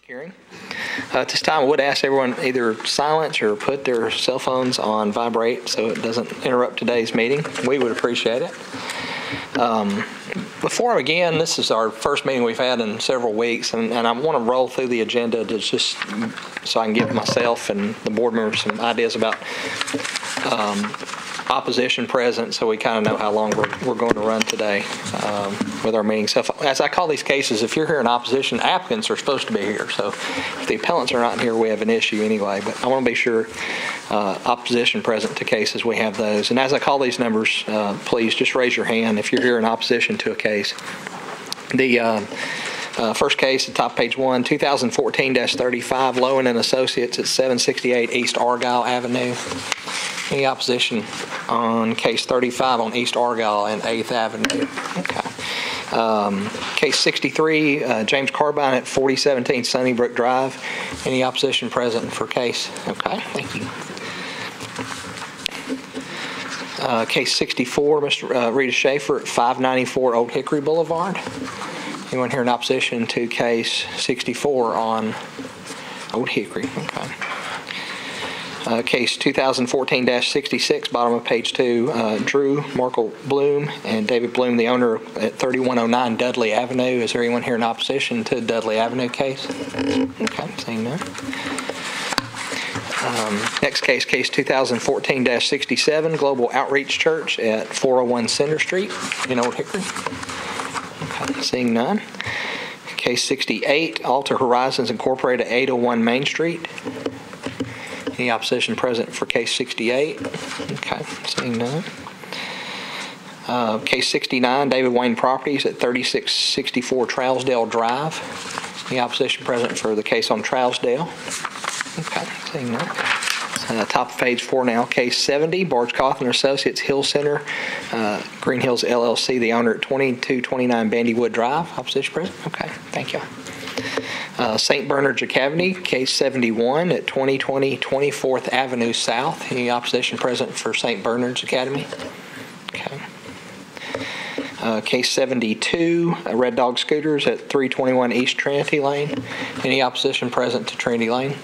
Hearing. At this time, I would ask everyone either silence or put their cell phones on vibrate so it doesn't interrupt today's meeting. We would appreciate it. Before I begin, this is our first meeting we've had in several weeks, and I want to roll through the agenda to just so I can give myself and the board members some ideas about opposition present, so we kind of know how long we're going to run today with our meeting. So as I call these cases, if you're here in opposition, applicants are supposed to be here. So if the appellants are not here, we have an issue anyway. But I want to be sure opposition present to cases, we have those. And as I call these numbers, please just raise your hand if you're here in opposition to a case. The first case at top page 1, 2014-35, Lowen and Associates at 768 East Argyle Avenue. Any opposition on case 35 on East Argyle and 8th Avenue? Okay. Case 63, James Carbine at 4017 Sunnybrook Drive. Any opposition present for case? Okay, thank you. Case 64, Mr. Rita Schaefer at 594 Old Hickory Boulevard. Anyone here in opposition to case 64 on Old Hickory? Okay. Case 2014-66, bottom of page 2, Drew Markle Bloom and David Bloom, the owner at 3109 Dudley Avenue. Is there anyone here in opposition to the Dudley Avenue case? Okay, seeing none. Next case, case 2014-67, Global Outreach Church at 401 Center Street in Old Hickory. Okay, seeing none. Case 68, Alta Horizons Incorporated at 801 Main Street. Any opposition present for case 68? Okay, seeing none. Case 69, David Wayne Properties at 3664 Trousdale Drive. Any opposition present for the case on Trousdale? Okay, seeing none. Top of page 4 now, case 70, Barge Cawthon Associates, Hill Center, Green Hills LLC, the owner at 2229 Bandywood Drive. Opposition present? Okay, thank you. St. Bernard's Academy, case 71 at 2020 24th Avenue South. Any opposition present for St. Bernard's Academy? Okay. Case 72, Red Dog Scooters at 321 East Trinity Lane. Any opposition present to Trinity Lane?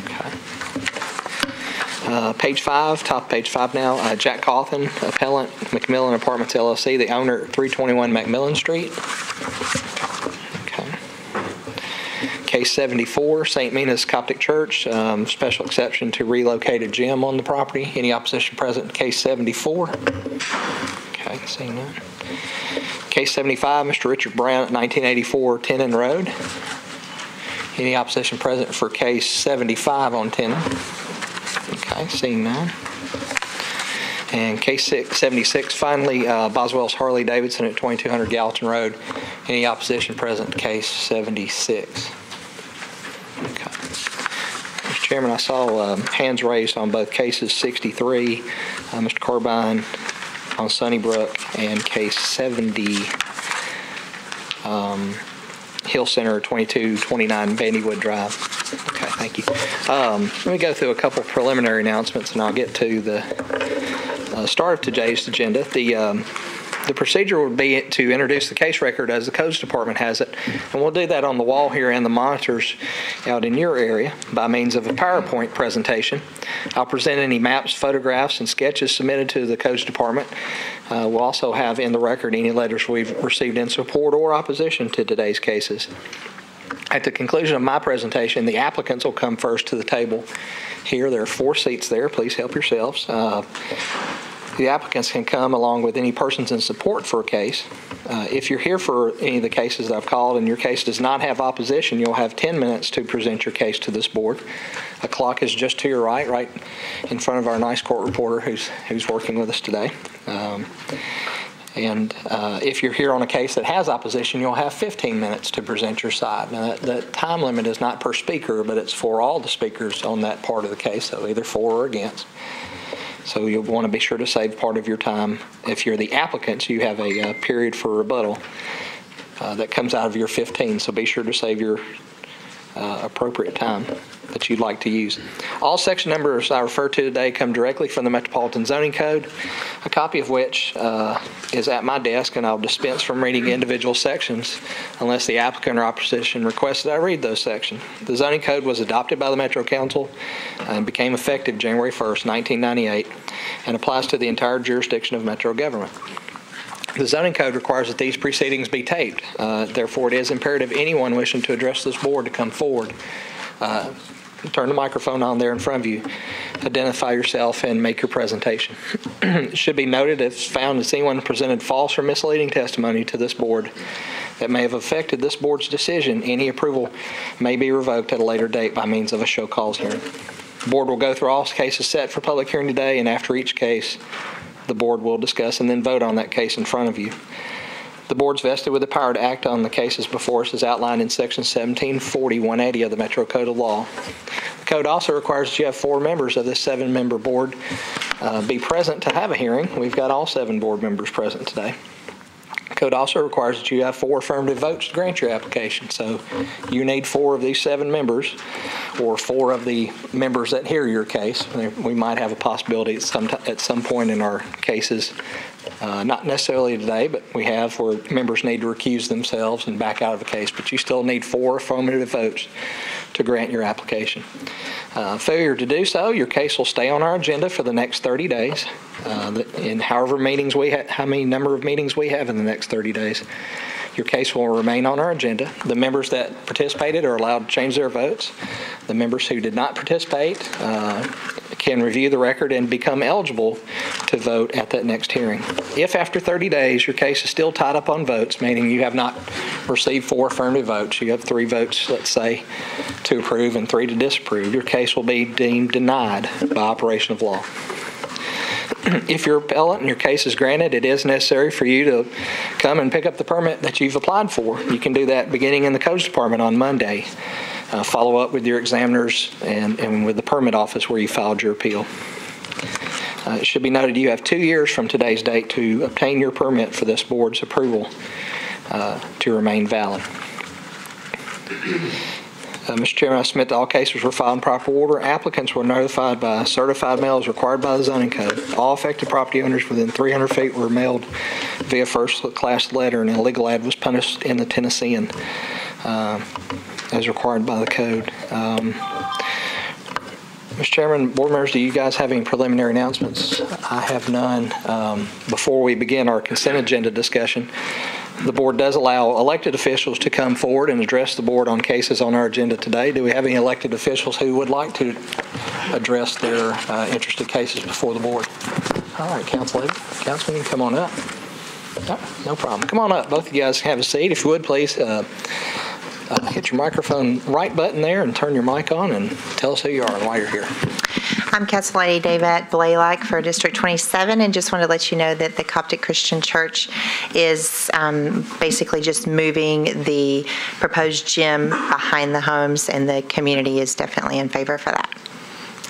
Okay. Page 5, top page 5 now, Jack Cawthon, appellant, McMillan Apartments LLC, the owner at 321 McMillan Street. Case 74, St. Mina's Coptic Church, special exception to relocated gym on the property. Any opposition present? Case 74. Okay, seeing none. Case 75, Mr. Richard Brown at 1984 Tenon Road. Any opposition present for case 75 on Tenon? Okay, seeing none. And case 76, finally, Boswell's Harley Davidson at 2200 Gallatin Road. Any opposition present to case 76? Okay. Mr. Chairman, I saw hands raised on both cases 63, Mr. Carbine on Sunnybrook, and case 70, Hill Center, 2229 Bandywood Drive. Okay, thank you. Let me go through a couple preliminary announcements, and I'll get to the start of today's agenda. The procedure would be to introduce the case record as the Codes Department has it, and we'll do that on the wall here and the monitors out in your area by means of a PowerPoint presentation. I'll present any maps, photographs, and sketches submitted to the Codes Department. We'll also have in the record any letters we've received in support or opposition to today's cases. At the conclusion of my presentation, the applicants will come first to the table here. There are 4 seats there. Please help yourselves. The applicants can come along with any persons in support for a case. If you're here for any of the cases that I've called and your case does not have opposition, you'll have 10 minutes to present your case to this board. A clock is just to your right in front of our nice court reporter who's working with us today. If you're here on a case that has opposition, you'll have 15 minutes to present your side. Now, the time limit is not per speaker, but it's for all the speakers on that part of the case, so either for or against. So you'll want to be sure to save part of your time. If you're the applicants, you have a period for rebuttal that comes out of your 15, so be sure to save your appropriate time that you'd like to use. All section numbers I refer to today come directly from the Metropolitan Zoning Code, a copy of which is at my desk, and I'll dispense from reading individual sections unless the applicant or opposition requests that I read those sections. The Zoning Code was adopted by the Metro Council and became effective January 1st, 1998, and applies to the entire jurisdiction of Metro government. The Zoning Code requires that these proceedings be taped. Therefore, it is imperative anyone wishing to address this board to come forward. Turn the microphone on there in front of you, identify yourself, and make your presentation. It should be noted if found that anyone presented false or misleading testimony to this board that may have affected this board's decision, any approval may be revoked at a later date by means of a show cause hearing. The board will go through all cases set for public hearing today, and after each case, the board will discuss and then vote on that case in front of you. The board's vested with the power to act on the cases before us as outlined in Section 1740-180 of the Metro Code of Law. The code also requires that you have 4 members of this 7-member board be present to have a hearing. We've got all 7 board members present today. The code also requires that you have 4 affirmative votes to grant your application. So you need 4 of these 7 members, or 4 of the members that hear your case. We might have a possibility at some point in our cases, not necessarily today, but we have where members need to recuse themselves and back out of a case. But you still need 4 affirmative votes to grant your application. Failure to do so, your case will stay on our agenda for the next 30 days. In however meetings we have, how many number of meetings we have in the next 30 days, your case will remain on our agenda. The members that participated are allowed to change their votes. The members who did not participate can review the record and become eligible to vote at that next hearing. If after 30 days your case is still tied up on votes, meaning you have not received 4 affirmative votes, you have 3 votes, let's say, to approve and 3 to disapprove, your case will be deemed denied by operation of law. If you're appellant and your case is granted, it is necessary for you to come and pick up the permit that you've applied for. You can do that beginning in the Codes Department on Monday. Follow up with your examiners and with the permit office where you filed your appeal. It should be noted you have 2 years from today's date to obtain your permit for this board's approval to remain valid. Mr. Chairman, I submit that all cases were filed in proper order. Applicants were notified by certified mail as required by the zoning code. All affected property owners within 300 feet were mailed via first-class letter, and an illegal ad was punished in the Tennessean as required by the code. Mr. Chairman, board members, do you guys have any preliminary announcements? I have none. Before we begin our consent agenda discussion, the board does allow elected officials to come forward and address the board on cases on our agenda today. Do we have any elected officials who would like to address their interested cases before the board? All right, Councilman, you can come on up. No problem. Come on up. Both of you guys have a seat. If you would, please hit your microphone right button there and turn your mic on and tell us who you are and why you're here. I'm Councilwoman David Blaylock for District 27, and just want to let you know that the Coptic Christian Church is basically just moving the proposed gym behind the homes, and the community is definitely in favor for that.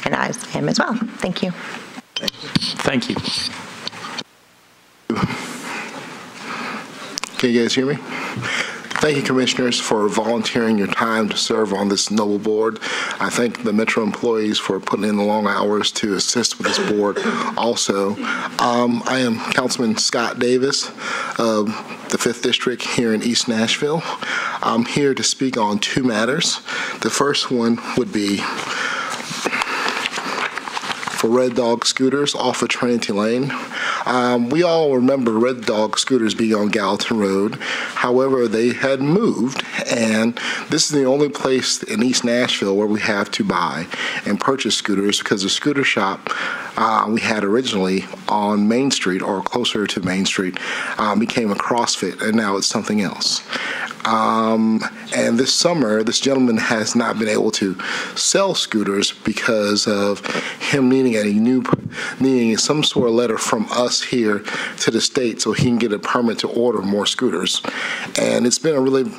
And I am as well. Thank you. Thank you. Can you guys hear me? Thank you, Commissioners, for volunteering your time to serve on this noble board. I thank the Metro employees for putting in the long hours to assist with this board also. I am Councilman Scott Davis of the 5th District here in East Nashville. I'm here to speak on 2 matters. The first one would be for Red Dog scooters off of Trinity Lane. We all remember Red Dog scooters being on Gallatin Road. However, they had moved, and this is the only place in East Nashville where we have to buy and purchase scooters, because the scooter shop we had originally on Main Street, or closer to Main Street, became a CrossFit, and now it's something else. And this summer, this gentleman has not been able to sell scooters because of him needing some sort of letter from us here to the state so he can get a permit to order more scooters. And it's been a really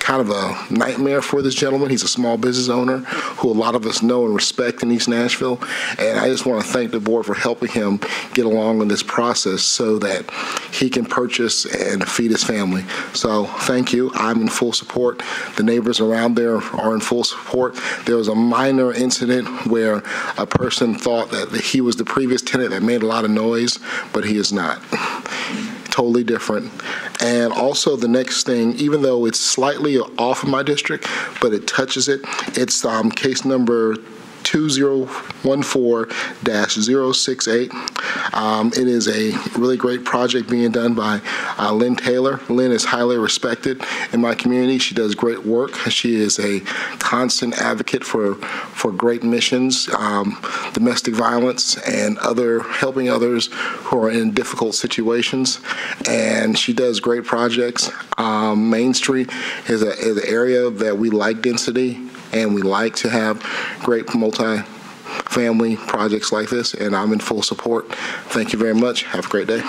kind of a nightmare for this gentleman. He's a small business owner who a lot of us know and respect in East Nashville, and I just want to thank the board for helping him get along in this process so that he can purchase and feed his family. So thank you. I'm in full support. The neighbors around there are in full support. There was a minor incident where a person thought that he was the previous tenant that made a lot of noise, but he is not. Totally different. And also the next thing, even though it's slightly off of my district, but it touches it, it's case number 2014-068. It is a really great project being done by Lynn Taylor. Lynn is highly respected in my community. She does great work. She is a constant advocate for great missions, domestic violence, and helping others who are in difficult situations. And she does great projects. Main Street is an area that we like density, and we like to have great multi-family projects like this, and I'm in full support. Thank you very much. Have a great day.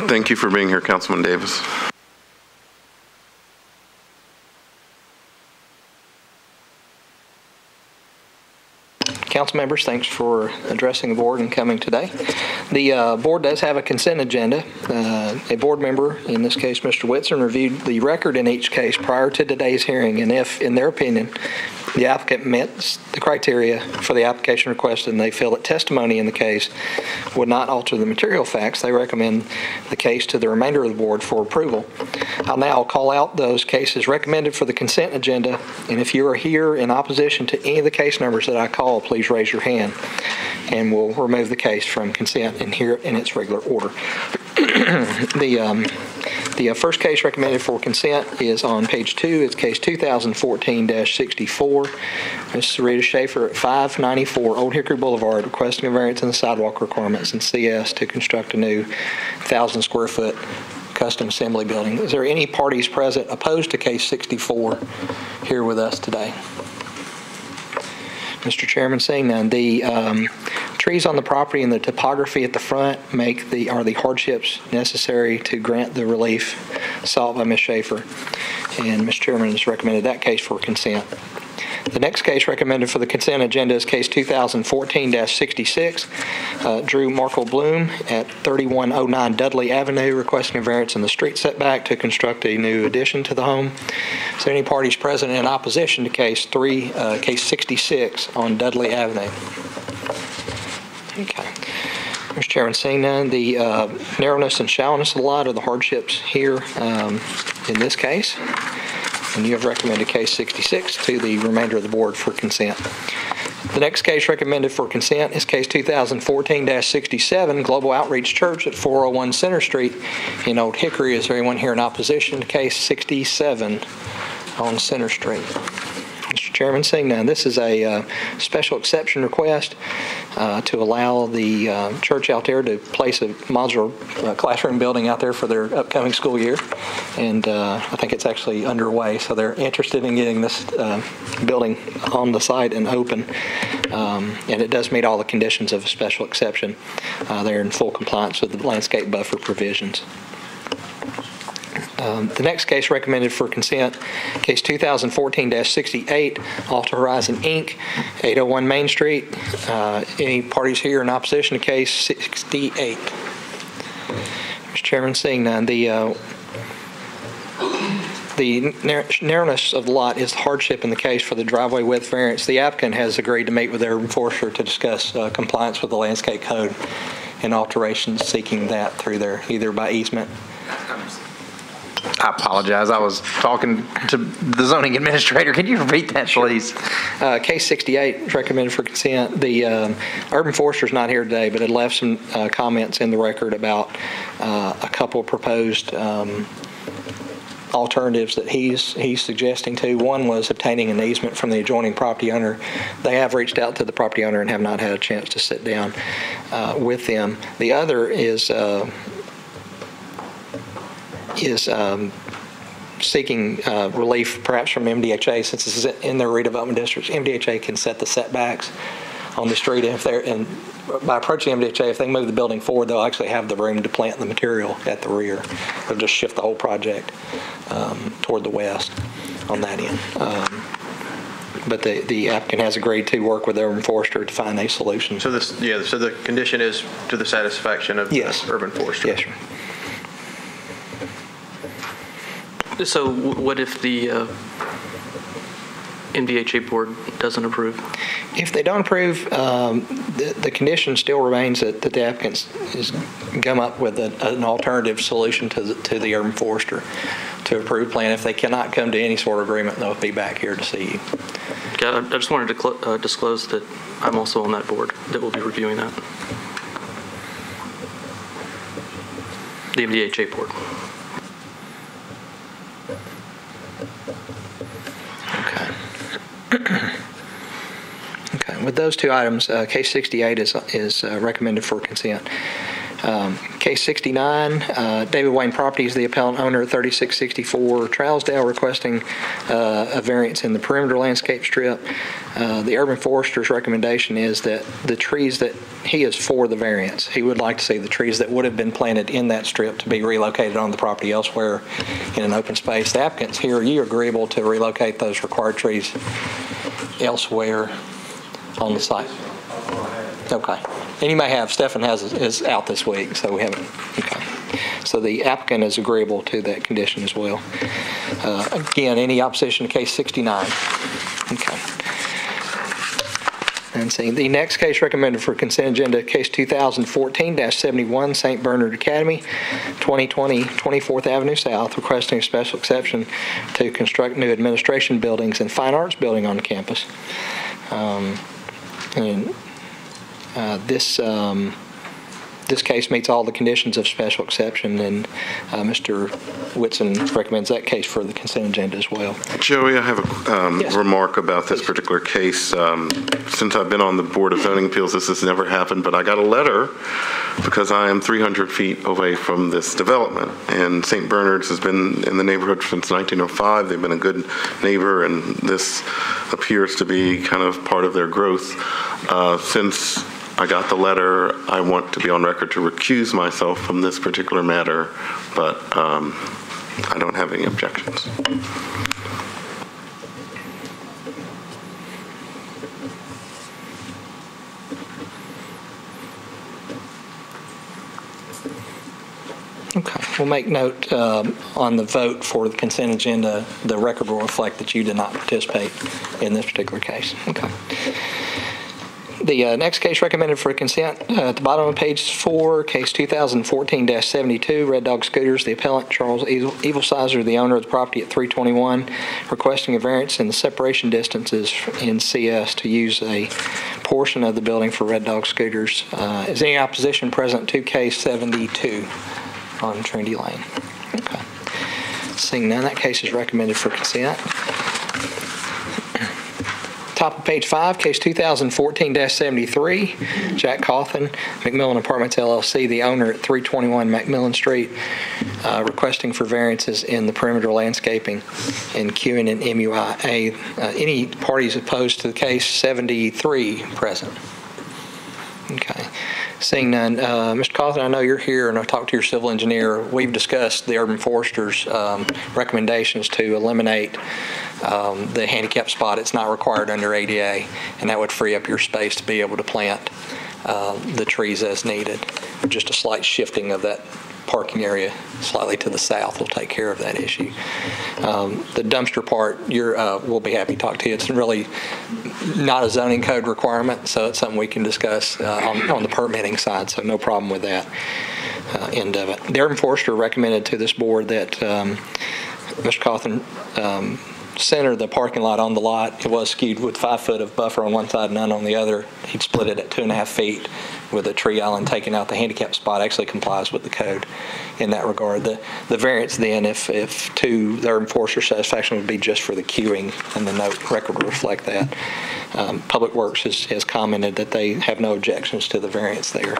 Thank you for being here, Councilman Davis. Council members, thanks for addressing the board and coming today. The board does have a consent agenda. A board member, in this case Mr. Whitson, reviewed the record in each case prior to today's hearing, and if, in their opinion, the applicant met the criteria for the application requested and they feel that testimony in the case would not alter the material facts, they recommend the case to the remainder of the board for approval. I'll now call out those cases recommended for the consent agenda, and if you are here in opposition to any of the case numbers that I call, please raise your hand, and we'll remove the case from consent and hear it in its regular order. The first case recommended for consent is on page 2. It's case 2014-64. Mrs. Rita Schaefer at 594 Old Hickory Boulevard requesting a variance in the sidewalk requirements in CS to construct a new 1,000-square-foot custom assembly building. Is there any parties present opposed to case 64 here with us today? Mr. Chairman, seeing none, the trees on the property and the topography at the front are the hardships necessary to grant the relief sought by Ms. Schaefer, and Mr. Chairman has recommended that case for consent. The next case recommended for the consent agenda is case 2014-66. Drew Markle Bloom at 3109 Dudley Avenue requesting a variance in the street setback to construct a new addition to the home. Is there any parties present in opposition to case 66 on Dudley Avenue? Okay. Mr. Chairman, seeing none, the narrowness and shallowness of the lot are the hardships here in this case. And you have recommended case 66 to the remainder of the board for consent. The next case recommended for consent is case 2014-67, Global Outreach Church at 401 Center Street in Old Hickory. Is there anyone here in opposition to case 67 on Center Street? Mr. Chairman, seeing none, this is a special exception request to allow the church out there to place a modular classroom building out there for their upcoming school year. And I think it's actually underway, so they're interested in getting this building on the site and open. And it does meet all the conditions of a special exception. They're in full compliance with the landscape buffer provisions. The next case recommended for consent, case 2014-68, Alta Horizon Inc., 801 Main Street. Any parties here in opposition to case 68? Mr. Chairman, seeing none, the narrowness of the lot is the hardship in the case for the driveway width variance. The applicant has agreed to meet with their enforcer to discuss compliance with the landscape code and alterations seeking that through there, either by easement. I apologize. I was talking to the zoning administrator. Can you repeat that, please? Case 68 is recommended for consent. The urban forester is not here today, but had left some comments in the record about a couple of proposed alternatives that he's suggesting to. One was obtaining an easement from the adjoining property owner. They have reached out to the property owner and have not had a chance to sit down with them. The other is seeking relief perhaps from MDHA, since this is in their redevelopment districts. MDHA can set the setbacks on the street. And by approaching MDHA, if they move the building forward, they'll actually have the room to plant the material at the rear. They'll just shift the whole project toward the west on that end. But the applicant has agreed to work with Urban Forester to find a solution. So so the condition is to the satisfaction of Yes. the Urban Forester? Yes, sir. So what if the MDHA board doesn't approve? If they don't approve, the condition still remains that the applicant is come up with an alternative solution to the Urban Forester to approve plan. If they cannot come to any sort of agreement, they'll be back here to see you. Okay, I just wanted to disclose that I'm also on that board that will be reviewing that. The MDHA board. Okay. Okay. With those two items, case 68 is recommended for consent. Case 69, David Wayne Properties, the appellant owner at 3664 Trousdale, requesting a variance in the perimeter landscape strip. The Urban Forester's recommendation is that the trees that he is for the variance. He would like to see the trees that would have been planted in that strip to be relocated on the property elsewhere in an open space. The applicants here, are you agreeable to relocate those required trees elsewhere on the site? Okay. And you may have, Stefan is out this week, so we haven't, okay. So the applicant is agreeable to that condition as well. Again, any opposition to case 69? Okay. And see, the next case recommended for consent agenda, case 2014-71, St. Bernard Academy, 2020 24th Avenue South, requesting a special exception to construct new administration buildings and fine arts building on the campus. This case meets all the conditions of special exception, and Mr. Whitson recommends that case for the consent agenda as well. Joey, I have a Yes. remark about this particular case. Since I've been on the Board of Zoning Appeals, this has never happened, but I got a letter because I am 300 feet away from this development. And St. Bernard's has been in the neighborhood since 1905. They've been a good neighbor, and this appears to be kind of part of their growth. Since I got the letter, I want to be on record to recuse myself from this particular matter, but I don't have any objections. Okay. We'll make note on the vote for the consent agenda. The record will reflect that you did not participate in this particular case. Okay. The next case recommended for consent at the bottom of page 4, case 2014-72, Red Dog Scooters, the appellant Charles Evilsizer, the owner of the property at 321, requesting a variance in the separation distances in CS to use a portion of the building for Red Dog Scooters. Is any opposition present to case 72 on Trinity Lane? Okay. Seeing none, that case is recommended for consent. Top of page 5, case 2014-73, Jack Cawthon, McMillan Apartments LLC, the owner at 321 Macmillan Street, requesting for variances in the perimeter landscaping in queuing and MUIA. Any parties opposed to the case? 73 present. Okay. Seeing none, Mr. Cawthon, I know you're here, and I've talked to your civil engineer. We've discussed the Urban Forester's recommendations to eliminate the handicap spot. It's not required under ADA, and that would free up your space to be able to plant the trees as needed. Just a slight shifting of that parking area slightly to the south will take care of that issue. The dumpster part, we'll be happy to talk to you. It's really not a zoning code requirement, so it's something we can discuss on the permitting side, so no problem with that end of it. The Urban Forester recommended to this board that Mr. Cawthon center the parking lot on the lot. It was skewed with 5 foot of buffer on one side, none on the other. He'd split it at 2.5 feet with a tree island taking out the handicap spot. Actually complies with the code in that regard. The variance then, if to the Urban Forester satisfaction, would be just for the queuing, and the note record will reflect that. Public Works has commented that they have no objections to the variance there.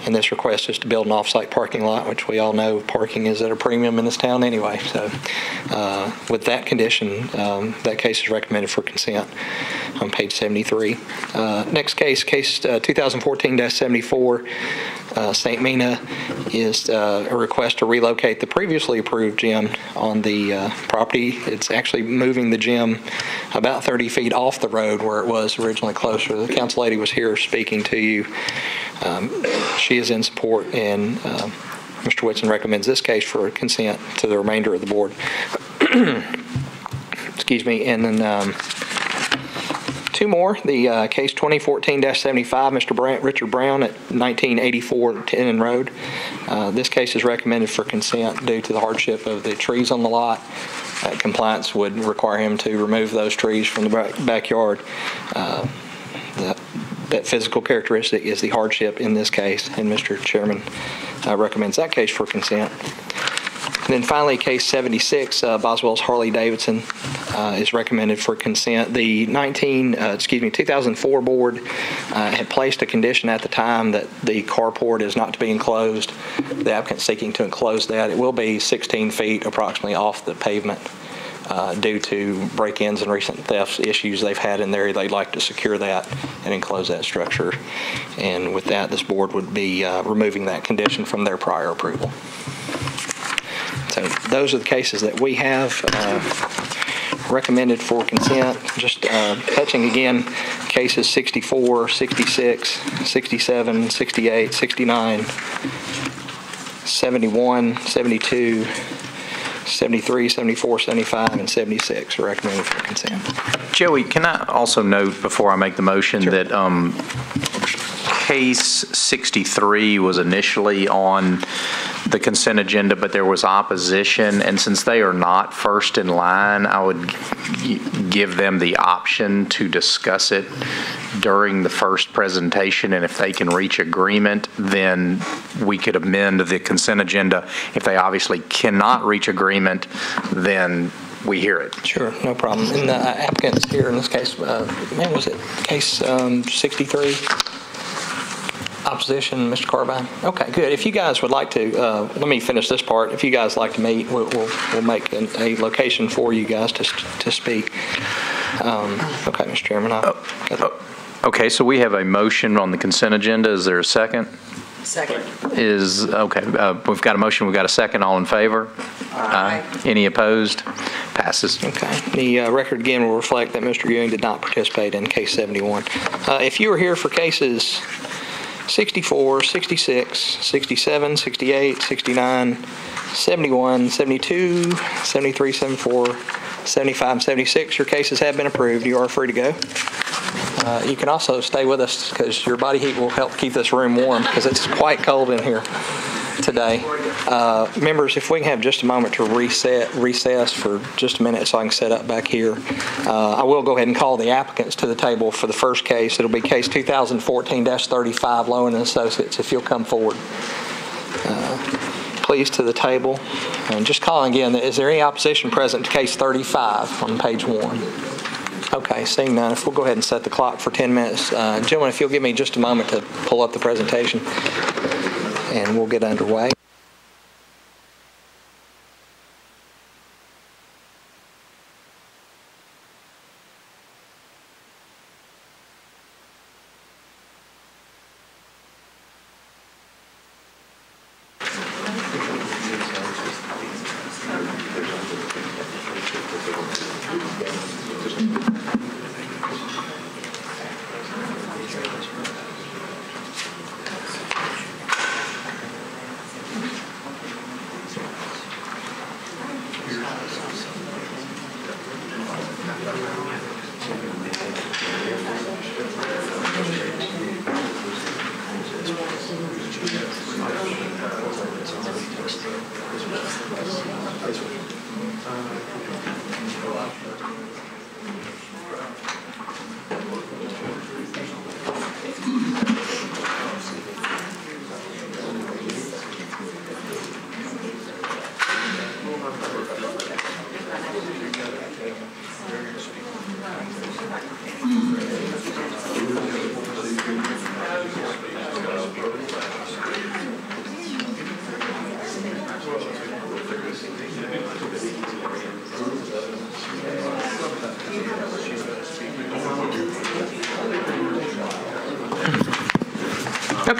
And this request is to build an off-site parking lot, which we all know parking is at a premium in this town anyway. So with that condition, that case is recommended for consent on page 73. Next case 2014-74, St. Mina, is a request to relocate the previously approved gym on the property. It's actually moving the gym about 30 feet off the road where it was originally closer. The council lady was here speaking to you. She is in support, and Mr. Whitson recommends this case for consent to the remainder of the board. Excuse me. And then two more. The case 2014-75, Richard Brown at 1984 Tenon Road. This case is recommended for consent due to the hardship of the trees on the lot. Compliance would require him to remove those trees from the backyard. That physical characteristic is the hardship in this case, and Mr. Chairman recommends that case for consent. And then finally, case 76, Boswell's Harley-Davidson is recommended for consent. The 2004 board had placed a condition at the time that the carport is not to be enclosed. The applicant seeking to enclose that. It will be 16 feet approximately off the pavement. Due to break-ins and recent thefts issues they've had in there, they'd like to secure that and enclose that structure. And with that, this board would be removing that condition from their prior approval. So those are the cases that we have recommended for consent. Just touching again, cases 64, 66, 67, 68, 69, 71, 72, 73, 74, 75, and 76 are recommended for consent. Joey, can I also note before I make the motion that case 63 was initially on the consent agenda, but there was opposition, and since they are not first in line, I would give them the option to discuss it during the first presentation, and if they can reach agreement, then we could amend the consent agenda. If they obviously cannot reach agreement, then we hear it. Sure, no problem. And the applicant's here in this case, man, was it case 63? Opposition, Mr. Carbine? Okay, good. If you guys would like to, let me finish this part. If you guys like to meet, we'll make a location for you guys to speak. Okay, Mr. Chairman. Okay, so we have a motion on the consent agenda. Is there a second? Second. We've got a motion, we've got a second. All in favor? Aye. Any opposed? Passes. Okay. The record again will reflect that Mr. Ewing did not participate in case 71. If you were here for cases 64, 66, 67, 68, 69, 71, 72, 73, 74, 75, and 76, your cases have been approved. You are free to go. You can also stay with us because your body heat will help keep this room warm because it's quite cold in here today. Members, if we can have just a moment to recess for just a minute so I can set up back here. I will go ahead and call the applicants to the table for the first case. It'll be case 2014-35, Lowen & Associates, if you'll come forward. Please to the table. And just calling again, is there any opposition present to case 35 on page 1? Okay, seeing none, if we'll go ahead and set the clock for 10 minutes. Gentlemen, if you'll give me just a moment to pull up the presentation, and we'll get underway.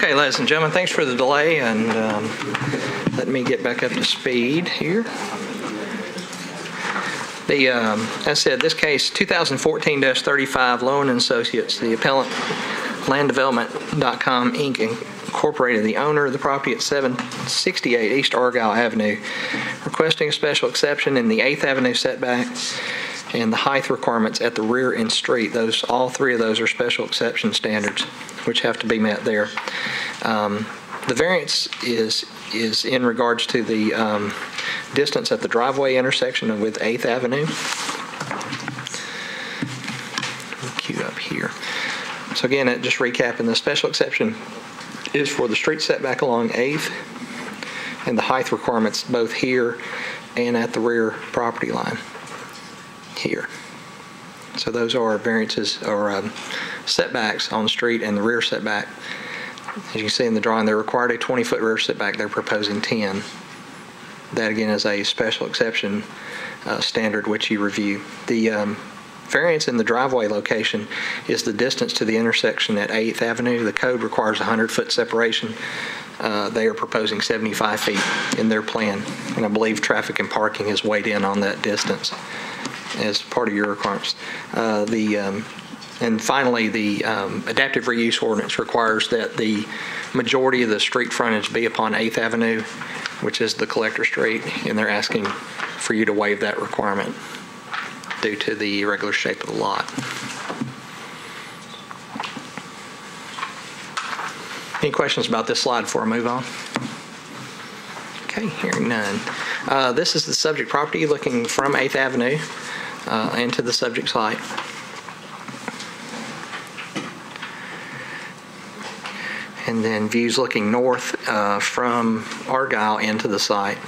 Okay, ladies and gentlemen, thanks for the delay, and let me get back up to speed here. As I said, this case, 2014-35, Lowen and Associates, the appellant, landdevelopment.com, Inc., Incorporated, the owner of the property at 768 East Argyle Avenue, requesting a special exception in the 8th Avenue setback and the height requirements at the rear end street. All three of those are special exception standards, which have to be met there. The variance is in regards to the distance at the driveway intersection with 8th Avenue. Cue up here. So again, just recapping, the special exception is for the street setback along 8th and the height requirements both here and at the rear property line here. So those are variances or setbacks on the street and the rear setback. As you can see in the drawing, they're required a 20-foot rear setback. They're proposing 10. That again is a special exception standard which you review. The variance in the driveway location is the distance to the intersection at 8th Avenue. The code requires 100-foot separation. They are proposing 75 feet in their plan, and I believe traffic and parking is weighed in on that distance as part of your requirements. And finally, the adaptive reuse ordinance requires that the majority of the street frontage be upon 8th Avenue, which is the collector street, and they're asking for you to waive that requirement due to the irregular shape of the lot. Any questions about this slide before I move on? Okay, hearing none. This is the subject property looking from 8th Avenue into the subject site. And then views looking north from Argyle into the site.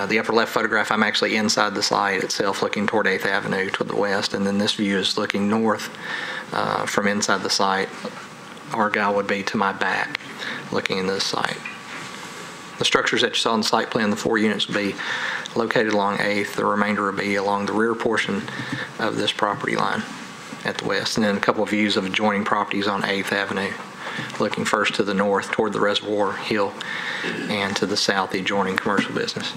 The upper left photograph, I'm actually inside the site itself looking toward 8th Avenue to the west, and then this view is looking north from inside the site. Argyle would be to my back looking into the site. The structures that you saw in the site plan, the 4 units would be located along 8th. The remainder would be along the rear portion of this property line at the west, and then a couple of views of adjoining properties on 8th Avenue, looking first to the north toward the Reservoir Hill and to the south, the adjoining commercial business.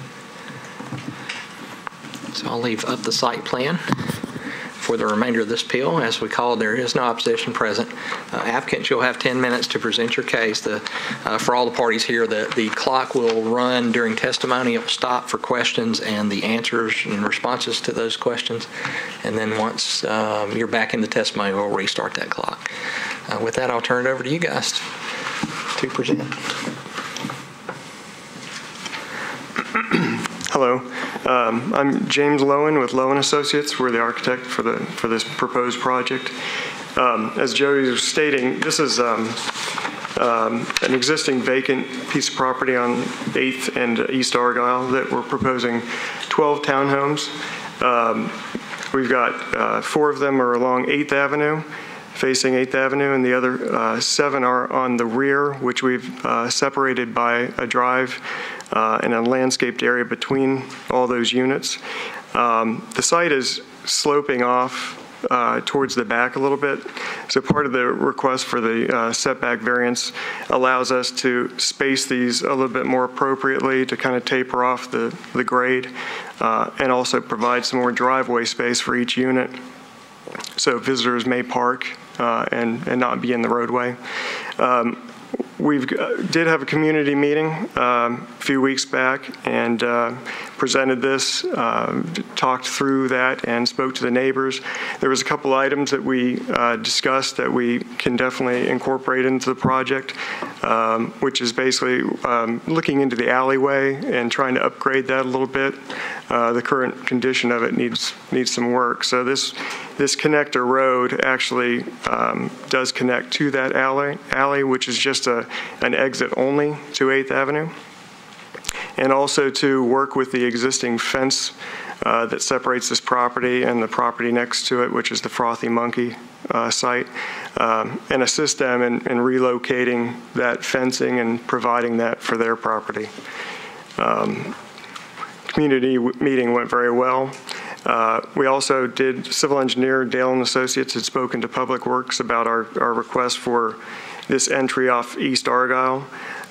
So I'll leave up the site plan for the remainder of this appeal. As we called, there is no opposition present. Applicants, you'll have 10 minutes to present your case. For all the parties here, the clock will run during testimony. It will stop for questions and the answers and responses to those questions. And then once you're back in the testimony, we'll restart that clock. With that, I'll turn it over to you guys to present. Hello, I'm James Lowen with Lowen Associates. We're the architect for this proposed project. As Jody was stating, this is an existing vacant piece of property on 8th and East Argyle that we're proposing 12 townhomes. We've got 4 of them are along 8th Avenue, facing 8th Avenue, and the other 7 are on the rear, which we've separated by a drive and a landscaped area between all those units. The site is sloping off towards the back a little bit, so part of the request for the setback variance allows us to space these a little bit more appropriately to kind of taper off the grade and also provide some more driveway space for each unit so visitors may park and not be in the roadway. We did have a community meeting a few weeks back and presented this, talked through that, and spoke to the neighbors. There was a couple items that we discussed that we can definitely incorporate into the project, which is basically looking into the alleyway and trying to upgrade that a little bit. The current condition of it needs some work. So this connector road actually does connect to that alley, which is just an exit only to 8th Avenue, and also to work with the existing fence that separates this property and the property next to it, which is the Frothy Monkey site, and assist them in relocating that fencing and providing that for their property. Community meeting went very well. We also did, civil engineer Dale and Associates had spoken to Public Works about our request for this entry off East Argyle.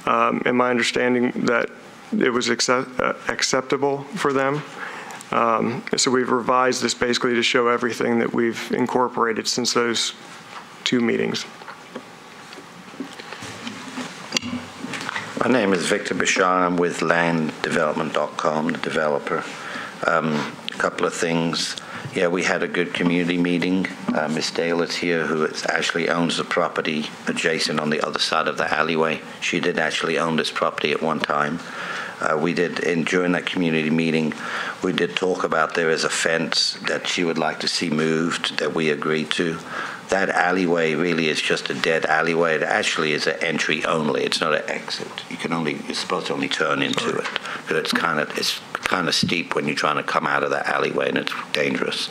And my understanding that it was acceptable for them. So we've revised this basically to show everything that we've incorporated since those 2 meetings. My name is Victor Bashar. I'm with landdevelopment.com, the developer. A couple of things. Yeah, we had a good community meeting. Ms. Dale is here, who actually owns the property adjacent on the other side of the alleyway. She did actually own this property at one time. During that community meeting, we did talk about there is a fence that she would like to see moved that we agreed to. That alleyway really is just a dead alleyway. It actually is an entry only. It's not an exit. You're supposed to only turn into it, because it's kind of steep when you're trying to come out of that alleyway, and it's dangerous.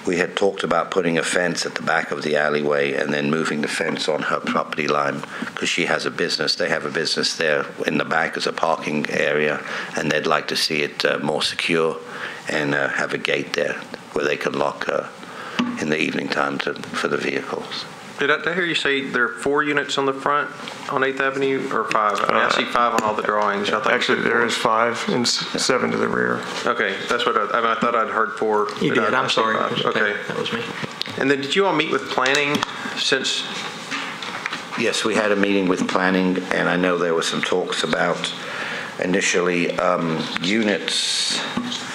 We had talked about putting a fence at the back of the alleyway and then moving the fence on her property line, because she has a business. They have a business there in the back as a parking area, and they'd like to see it more secure and have a gate there where they can lock in the evening time for the vehicles. Did I hear you say there are 4 units on the front on 8th Avenue, or 5? I mean, I see 5 on all the drawings. Actually, there is 5 and 7 to the rear. Okay, that's what I thought I'd heard 4. You did. I'm sorry. Okay, that was me. And then did you all meet with planning since? Yes, we had a meeting with planning, and I know there were some talks about initially units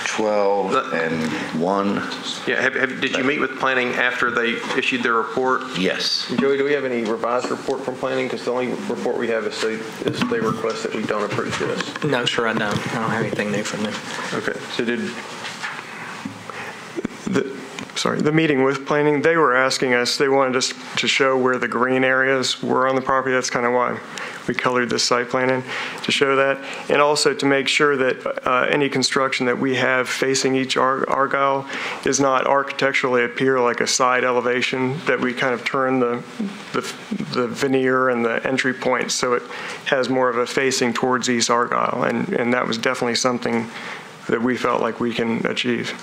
12 and 1. Yeah, did you meet with planning after they issued their report? Yes. Joey, do we have any revised report from planning? Because the only report we have is they request that we don't approve this. No, sir, I don't. I don't have anything new from them. Okay, so The meeting with planning, they were asking us, they wanted us to show where the green areas were on the property. That's kind of why we colored this site plan in, to show that. And also to make sure that any construction that we have facing each Argyle is not architecturally appear like a side elevation, that we kind of turn the veneer and the entry point so it has more of a facing towards East Argyle. And that was definitely something that we felt like we can achieve.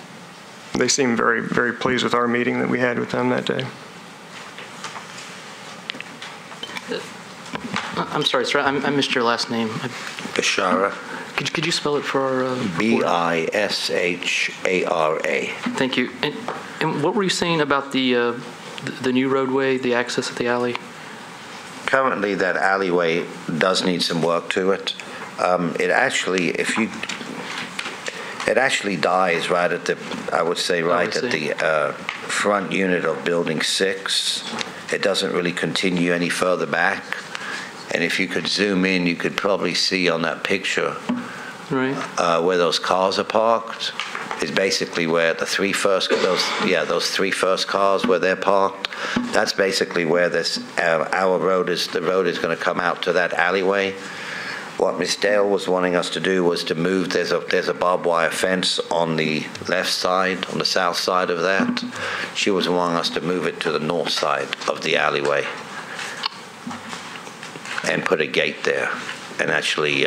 They seemed very, very pleased with our meeting that we had with them that day. I'm sorry, sir. I missed your last name. Bashara. Could you spell it for our... Bishara. Thank you. And what were you saying about the new roadway, the access at the alley? Currently, that alleyway does need some work to it. It actually dies right at the, I would say, right at the front unit of Building 6. It doesn't really continue any further back. And if you could zoom in, you could probably see on that picture where those cars are parked. Is basically where the those three first cars where they're parked. That's basically where our road is. The road is going to come out to that alleyway. What Ms. Dale was wanting us to do was to move. There's a barbed wire fence on the left side, on the south side of that. She was wanting us to move it to the north side of the alleyway and put a gate there, and actually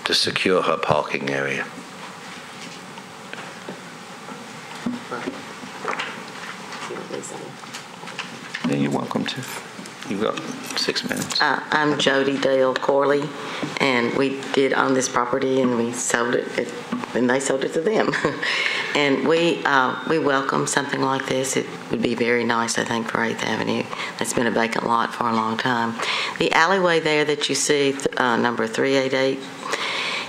to secure her parking area. Yeah, you're welcome to. You've got 6 minutes. I'm Jody Dale Corley, and we did own this property, and we sold it, and they sold it to them. And we welcome something like this. It would be very nice, I think, for 8th Avenue. That's been a vacant lot for a long time. The alleyway there that you see, number 388,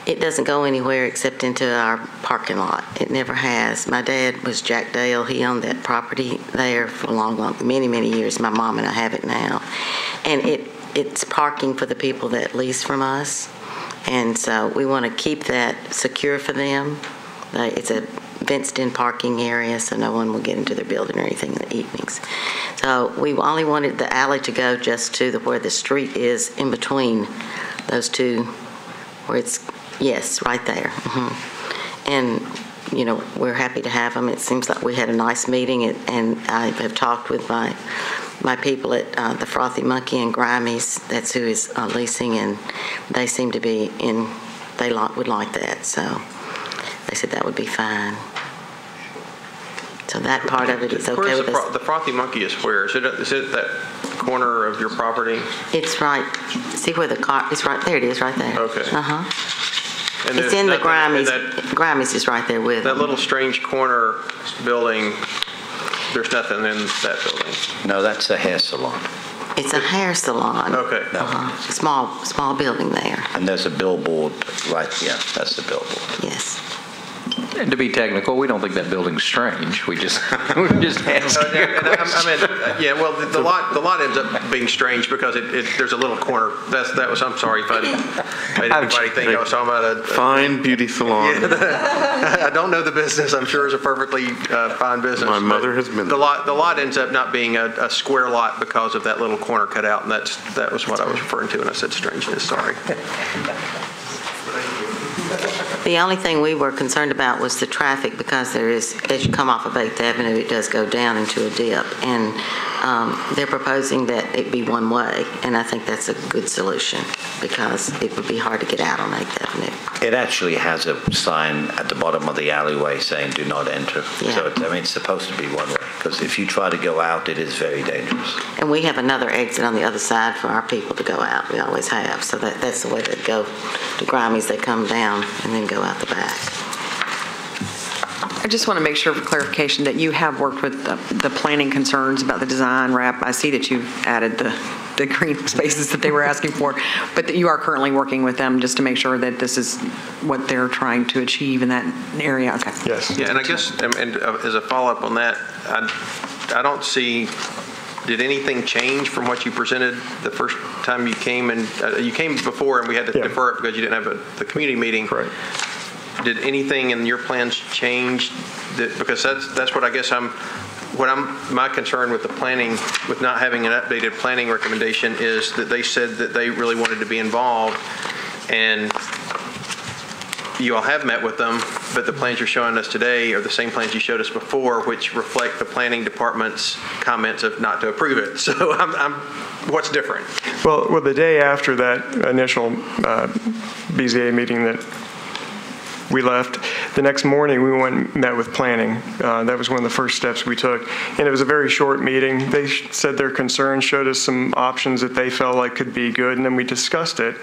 it doesn't go anywhere except into our parking lot. It never has. My dad was Jack Dale. He owned that property there for many years. My mom and I have it now. And it's parking for the people that lease from us. And so we want to keep that secure for them. It's a fenced-in parking area, so no one will get into their building or anything in the evenings. So we only wanted the alley to go just to where the street is in between those two, where it's, yes, right there. Mm-hmm. And, you know, we're happy to have them. It seems like we had a nice meeting, and I have talked with my people at the Frothy Monkey and Grimey's. That's who is leasing, and they seem to be would like that. So they said that would be fine. So that part of it is okay Where's with us. the Frothy Monkey is where? Is it that corner of your property? It's right, see where the car, it's right, there it is, right there. Okay. Uh-huh. And It's there's in the nothing- Grammys. Grammys is right there with That them. little strange corner building, there's nothing in that building. No, that's a hair salon. It's a hair salon. Okay. Small building there, And there's a billboard right, yeah, that's the billboard. yes. And to be technical, we don't think that building's strange. We just asked you a question. Yeah, well, the lot ends up being strange because there's a little corner. That was, I'm sorry if I made anybody think I was talking about a Fine beauty salon. I don't know the business. I'm sure it's a perfectly fine business. My mother but has been The there. lot ends up not being a square lot because of that little corner cut out, and that was what I was referring to when I said strangeness. Sorry. The only thing we were concerned about was the traffic because there is, as you come off of 8th Avenue, it does go down into a dip. And they're proposing that it be one way. And I think that's a good solution because it would be hard to get out on 8th Avenue. It actually has a sign at the bottom of the alleyway saying "Do not enter." Yeah. So it's supposed to be one way because if you try to go out, it is very dangerous. And we have another exit on the other side for our people to go out. We always have. So that's the way they go to Grimey's. They come down and then go out the back. I just want to make sure for clarification that you have worked with the planning concerns about the design wrap. I see that you've added the green spaces that they were asking for, but that you are currently working with them just to make sure that this is what they're trying to achieve in that area. Okay. Yes. Yeah, and I guess, and as a follow-up on that, I don't see, did anything change from what you presented the first time you came? And you came before and we had to defer it because you didn't have the community meeting. Correct. Did anything in your plans change? Because that's what I guess my concern with the planning, with not having an updated planning recommendation is that they said that they really wanted to be involved and you all have met with them, but the plans you're showing us today are the same plans you showed us before, which reflect the planning department's comments of not to approve it. So what's different? Well, the day after that initial BZA meeting that we left, the next morning we went and met with planning. That was one of the first steps we took. And it was a very short meeting. They said their concerns, showed us some options that they felt like could be good, and then we discussed it.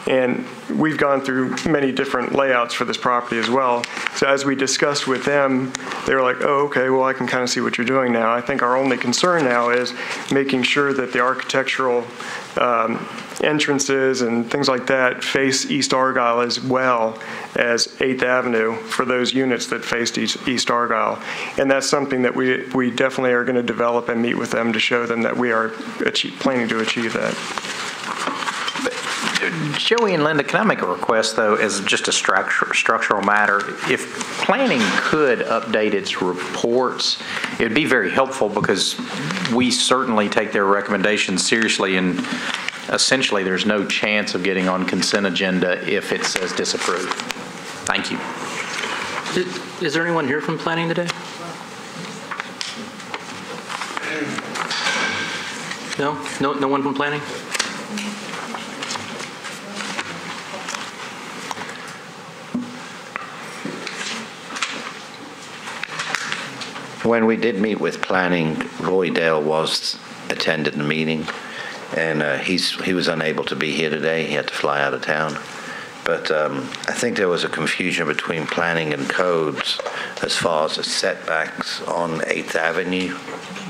And we've gone through many different layouts for this property as well. So as we discussed with them, they were like, oh, okay, well, I can kind of see what you're doing now. I think our only concern now is making sure that the architectural entrances and things like that face East Argyle as well as 8th Avenue for those units that faced East Argyle. And that's something that we definitely are going to develop and meet with them to show them that we are planning to achieve that. Joey and Linda, can I make a request, though, as just a structural matter? If planning could update its reports, it would be very helpful because we certainly take their recommendations seriously, and essentially there's no chance of getting on consent agenda if it says disapproved. Thank you. Is there anyone here from planning today? No one from planning? When we did meet with planning, Roy Dale attended the meeting, and he was unable to be here today. He had to fly out of town. But I think there was a confusion between planning and codes as far as the setbacks on 8th Avenue,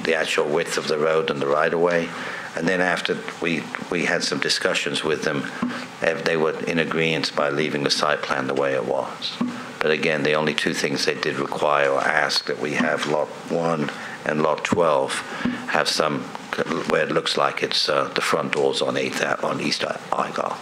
the actual width of the road and the right-of-way. And then after we had some discussions with them, they were in agreement by leaving the site plan the way it was. But again, the only two things they did require or ask that we have Lot 1 and Lot 12 have some where it looks like it's the front doors on East Argyle.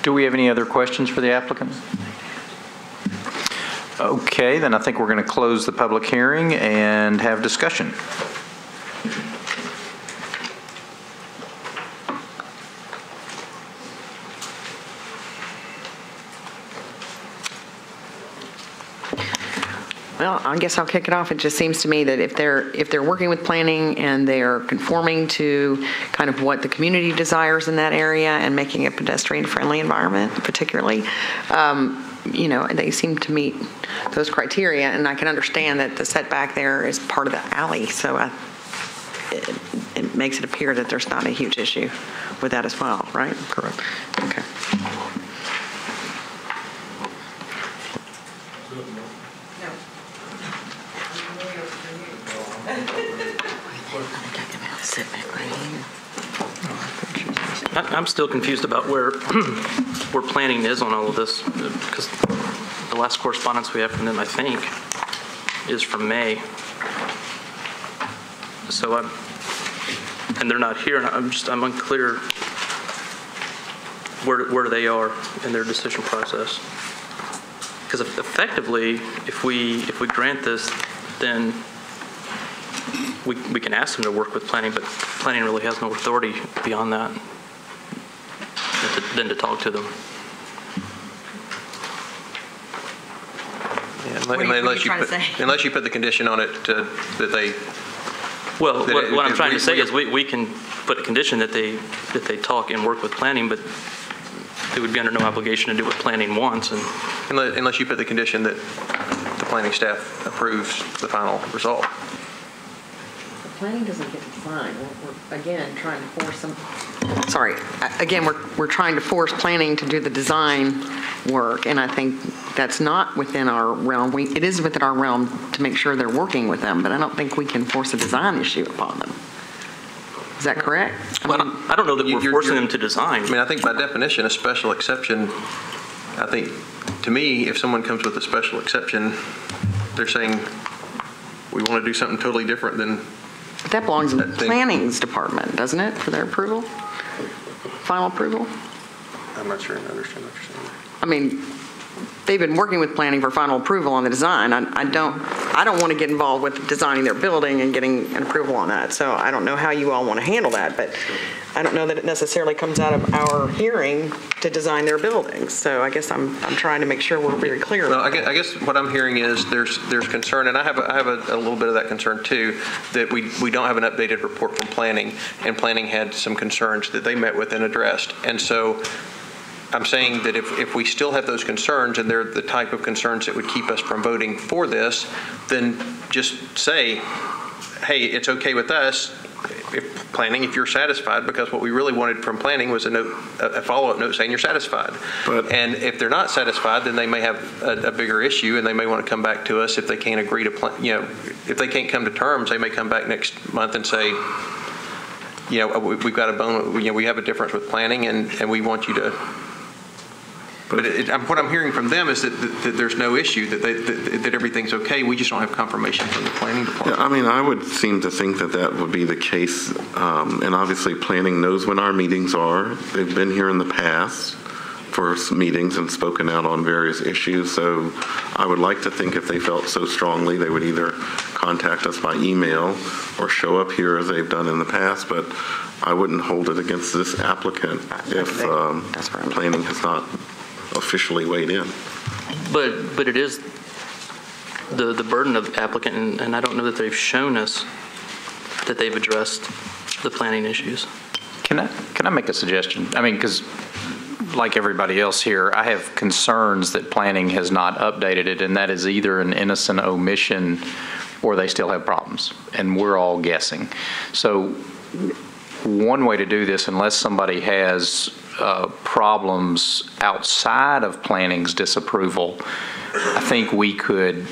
Do we have any other questions for the applicant? Okay, then I think we're going to close the public hearing and have discussion. Well, I guess I'll kick it off. It just seems to me that if they're working with planning and they're conforming to kind of what the community desires in that area and making a pedestrian-friendly environment, particularly, they seem to meet those criteria. And I can understand that the setback there is part of the alley, so it makes it appear that there's not a huge issue with that as well, right? Correct. Okay. I'm still confused about where planning is on all of this, because the last correspondence we have from them, I think, is from May. So and they're not here, and I'm unclear where they are in their decision process. Because effectively, if we grant this, then we can ask them to work with planning, but planning really has no authority beyond that than to talk to them. Yeah, unless you put the condition on it that they. Well, what I'm trying to say is we can put a condition that they talk and work with planning, but they would be under no obligation to do what planning wants. And unless you put the condition that the planning staff approves the final result. Planning doesn't get to decide. We're again trying to force them. Sorry. Again, we're trying to force planning to do the design work, and I think that's not within our realm. It is within our realm to make sure they're working with them, but I don't think we can force a design issue upon them. Is that correct? I don't know that we're forcing them to design. I mean, I think by definition, a special exception. I think to me, if someone comes with a special exception, they're saying we want to do something totally different than. But that belongs in the planning's department, doesn't it, for their approval? Final approval? I'm not sure I understand what you're saying. I mean, they've been working with planning for final approval on the design. I don't want to get involved with designing their building and getting an approval on that. So I don't know how you all want to handle that, but I don't know that it necessarily comes out of our hearing to design their buildings. So I guess I'm trying to make sure we're very clear. Well, I guess what I'm hearing is there's concern, and I have a little bit of that concern too, that we don't have an updated report from planning, and planning had some concerns that they met with and addressed. And so I'm saying that if we still have those concerns, and they're the type of concerns that would keep us from voting for this, then just say, hey, it's okay with us, if you're satisfied, because what we really wanted from planning was a follow-up note saying you're satisfied. And if they're not satisfied, then they may have a bigger issue, and they may want to come back to us if they can't agree to if they can't come to terms, they may come back next month and say, we've got a bone, we have a difference with planning, and we want you to. But what I'm hearing from them is that there's no issue, that everything's okay. We just don't have confirmation from the planning department. Yeah, I mean, I would seem to think that would be the case. And obviously, planning knows when our meetings are. They've been here in the past for meetings and spoken out on various issues. So I would like to think if they felt so strongly, they would either contact us by email or show up here as they've done in the past. But I wouldn't hold it against this applicant if planning has not officially weighed in. But it is the burden of the applicant, and I don't know that they've shown us that they've addressed the planning issues. Can I make a suggestion? I mean, because like everybody else here, I have concerns that planning has not updated it, and that is either an innocent omission or they still have problems, and we're all guessing. So one way to do this, unless somebody has problems outside of planning's disapproval, I think we could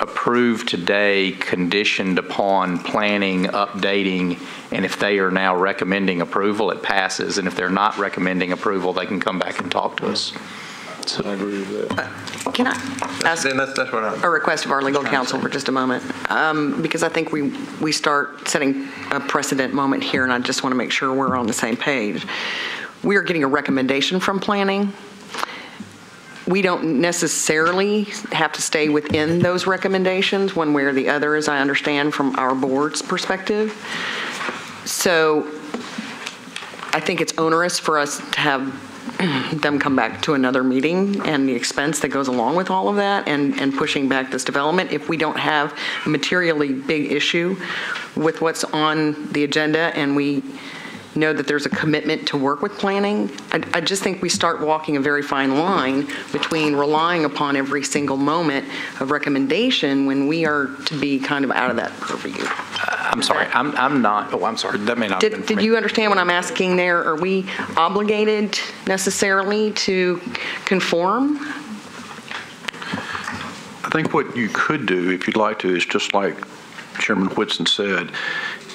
approve today conditioned upon planning updating, and if they are now recommending approval, it passes, and if they're not recommending approval, they can come back and talk to us. So I agree with that. Can I ask a request of our legal counsel for just a moment? Because I think we start setting a precedent moment here, and I just want to make sure we're on the same page. We are getting a recommendation from planning. We don't necessarily have to stay within those recommendations one way or the other, as I understand from our board's perspective. So I think it's onerous for us to have them come back to another meeting and the expense that goes along with all of that and pushing back this development if we don't have a materially big issue with what's on the agenda and we know that there's a commitment to work with planning. I just think we start walking a very fine line between relying upon every single moment of recommendation when we are to be kind of out of that purview. I'm sorry, I'm not, I'm sorry, that may not have been for Did me. you understand what I'm asking there? Are we obligated necessarily to conform? I think what you could do, if you'd like to, is just like Chairman Whitson said,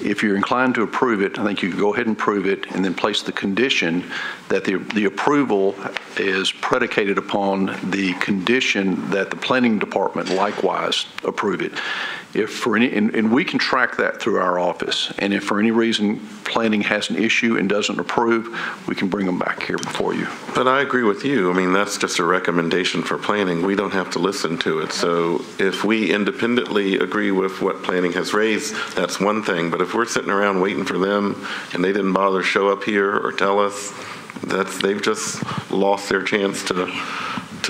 if you're inclined to approve it, I think you could go ahead and approve it and then place the condition that the approval is predicated upon the condition that the planning department likewise approve it. If for any, and we can track that through our office, and if for any reason planning has an issue and doesn't approve, we can bring them back here before you. But I agree with you. I mean, that's just a recommendation for planning. We don't have to listen to it. So if we independently agree with what planning has raised, that's one thing. But if we're sitting around waiting for them and they didn't bother to show up here or tell us, they've just lost their chance to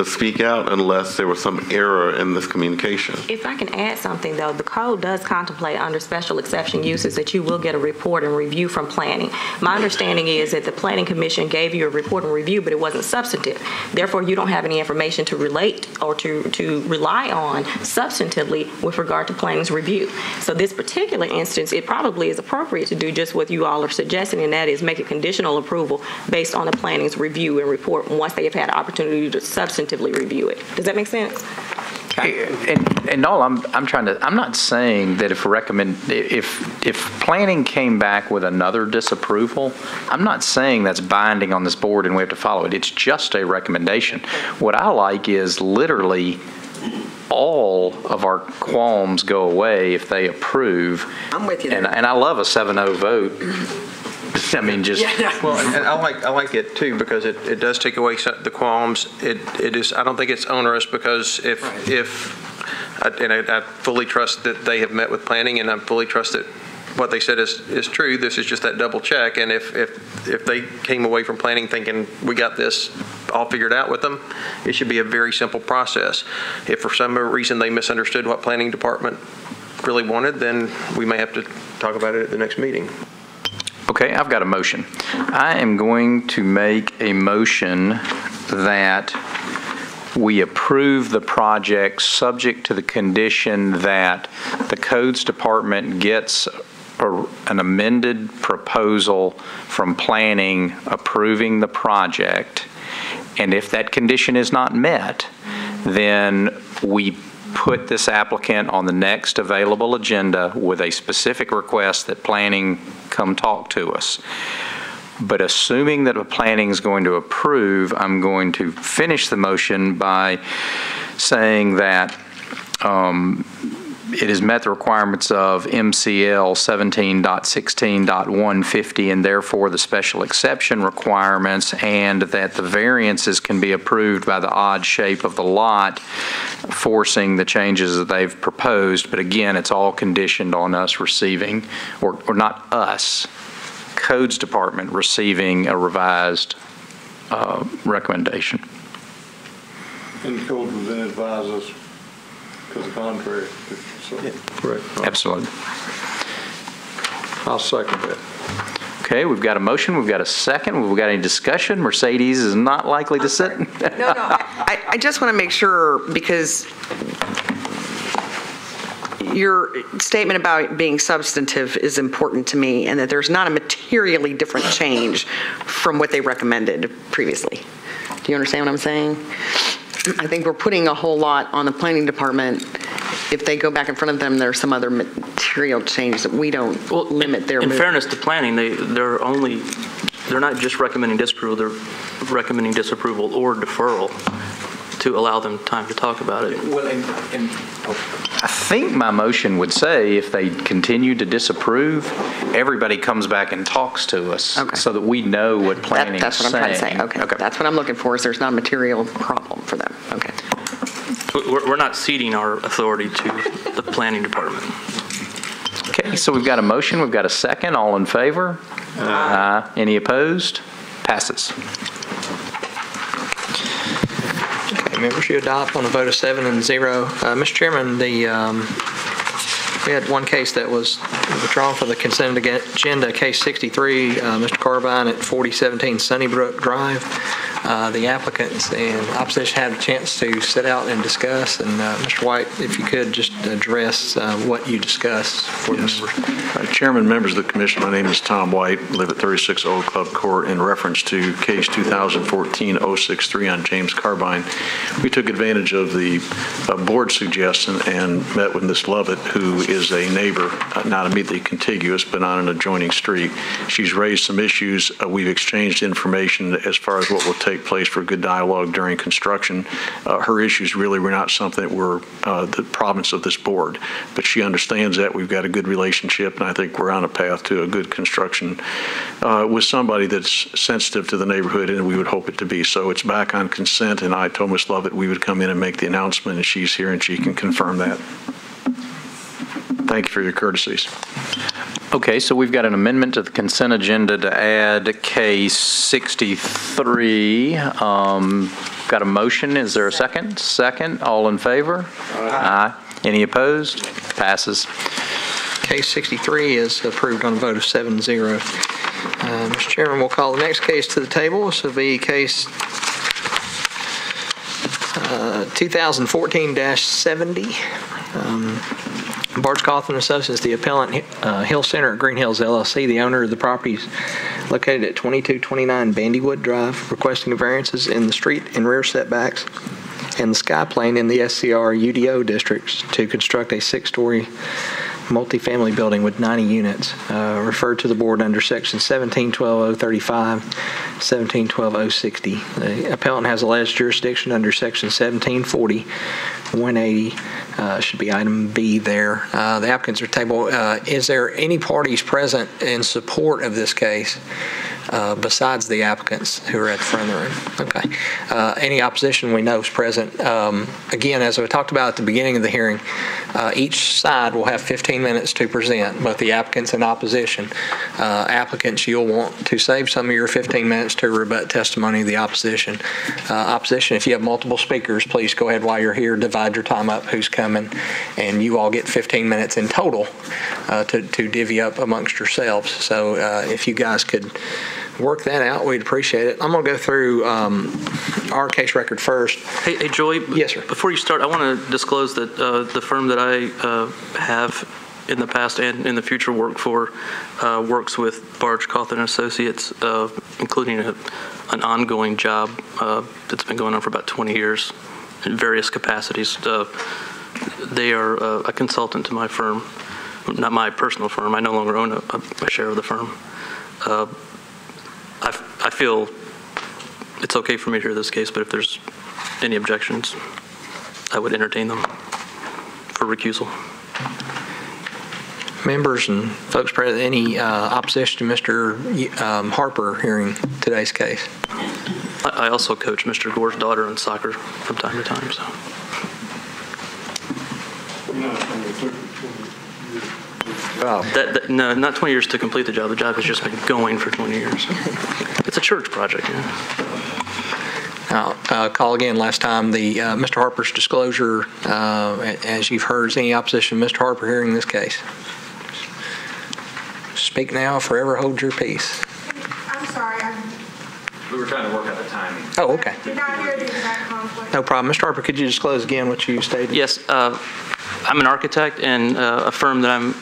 speak out unless there was some error in this communication. If I can add something, though, the code does contemplate under special exception uses that you will get a report and review from planning. My understanding is that the Planning Commission gave you a report and review, but it wasn't substantive. Therefore, you don't have any information to relate or to rely on substantively with regard to planning's review. So this particular instance, it probably is appropriate to do just what you all are suggesting, and that is make a conditional approval based on the planning's review and report once they have had an opportunity to substantively review it. Does that make sense? And all I'm not saying that if planning came back with another disapproval, I'm not saying that's binding on this board and we have to follow it. It's just a recommendation. What I like is literally all of our qualms go away if they approve. I'm with you there. And I love a 7-0 vote. I mean, just well, and I like it too because it does take away the qualms. It is. I don't think it's onerous because I fully trust that they have met with planning, and I fully trust that what they said is true. This is just that double check, and if they came away from planning thinking we got this all figured out with them, it should be a very simple process. If for some reason they misunderstood what planning department really wanted, then we may have to talk about it at the next meeting. Okay, I've got a motion. I am going to make a motion that we approve the project subject to the condition that the codes department gets an amended proposal from planning approving the project. And if that condition is not met, then we put this applicant on the next available agenda with a specific request that planning come talk to us. But assuming that the planning is going to approve, I'm going to finish the motion by saying that it has met the requirements of MCL 17.16.150 and therefore the special exception requirements, and that the variances can be approved by the odd shape of the lot, forcing the changes that they've proposed. But again, it's all conditioned on us receiving, or not us, Codes Department receiving a revised recommendation. And the code will then advise us to the contrary. So. Yeah, correct. Absolutely. I'll second that. Okay, we've got a motion, we've got a second, we've got any discussion. Mercedes is not likely to sit. No, I just want to make sure, because your statement about being substantive is important to me, and that there's not a materially different change from what they recommended previously. Do you understand what I'm saying? I think we're putting a whole lot on the planning department. If they go back in front of them, there's some other material change that we don't limit their movement. In fairness to planning, they're not just recommending disapproval, they're recommending disapproval or deferral to allow them time to talk about it. Well, I think my motion would say if they continue to disapprove, everybody comes back and talks to us so that we know what planning that's is what I'm saying. trying to say. Okay. That's what I'm looking for, is there's not a material problem for them. Okay. We're not ceding our authority to the planning department. Okay, so we've got a motion, we've got a second. All in favor? Any opposed? Passes. members. You adopt on a vote of 7-0. Mr. Chairman, we had one case that was withdrawn from the consent agenda, case 63, Mr. Carbine at 4017 Sunnybrook Drive. The applicants and opposition had a chance to sit out and discuss. And Mr. White, if you could just address what you discussed for the members. Chairman, members of the commission, my name is Tom White, live at 36 Old Club Court. In reference to case 2014-063 on James Carbine, we took advantage of the board suggestion and met with Ms. Lovett, who is a neighbor, not immediately contiguous, but on an adjoining street. She's raised some issues. We've exchanged information as far as what will take place for good dialogue during construction. Her issues really were not something that were the province of this board, but she understands that. We've got a good relationship, and I think we're on a path to a good construction with somebody that's sensitive to the neighborhood, and we would hope it to be. So it's back on consent, and I told Ms. Lovett we would come in and make the announcement, and she's here and she can confirm that. Thank you for your courtesies. Okay, so we've got an amendment to the consent agenda to add case 63. Got a motion. Is there a second? Second. All in favor? Aye. Any opposed? Passes. Case 63 is approved on a vote of 7-0. Mr. Chairman, we'll call the next case to the table. This will be case 2014-70. Barge Cawthon Associates, the appellant, Hill Center at Green Hills LLC, the owner of the properties located at 2229 Bandywood Drive, requesting variances in the street and rear setbacks and the sky plane in the SCR UDO districts to construct a 6-story multifamily building with 90 units, referred to the board under section 1712.035, 1712.060. The appellant has alleged jurisdiction under section 1740, 180, should be item B there. The applicants are table. Is there any parties present in support of this case besides the applicants who are at the front of the room? Okay. Any opposition we know is present. Again, as we talked about at the beginning of the hearing, each side will have 15 minutes to present, both the applicants and opposition. Applicants, you'll want to save some of your 15 minutes to rebut testimony of the opposition. Opposition, if you have multiple speakers, please go ahead while you're here, divide your time up, who's coming, and you all get 15 minutes in total to divvy up amongst yourselves. So if you guys could work that out, we'd appreciate it. I'm going to go through our case record first. Hey, Joey. Yes, sir. Before you start, I want to disclose that the firm that I have in the past and in the future work for works with Barge Cawthon Associates, including an ongoing job that's been going on for about 20 years in various capacities. They are a consultant to my firm, not my personal firm. I no longer own a share of the firm. I feel it's okay for me to hear this case, but if there's any objections, I would entertain them for recusal. Members and folks present, any opposition to Mr. Harper hearing today's case? I also coach Mr. Gore's daughter in soccer from time to time. So. No, not 20 years to complete the job. The job has just been going for 20 years. It's a church project. Yeah. I'll call again. Last time, the Mr. Harper's disclosure, as you've heard, is any opposition to Mr. Harper hearing this case? Speak now, forever hold your peace. I'm sorry. We were trying to work out the timing. Oh, okay. Did not hear the exact conflict. No problem. Mr. Harper, could you disclose again what you stated? Yes. I'm an architect, and a firm that I'm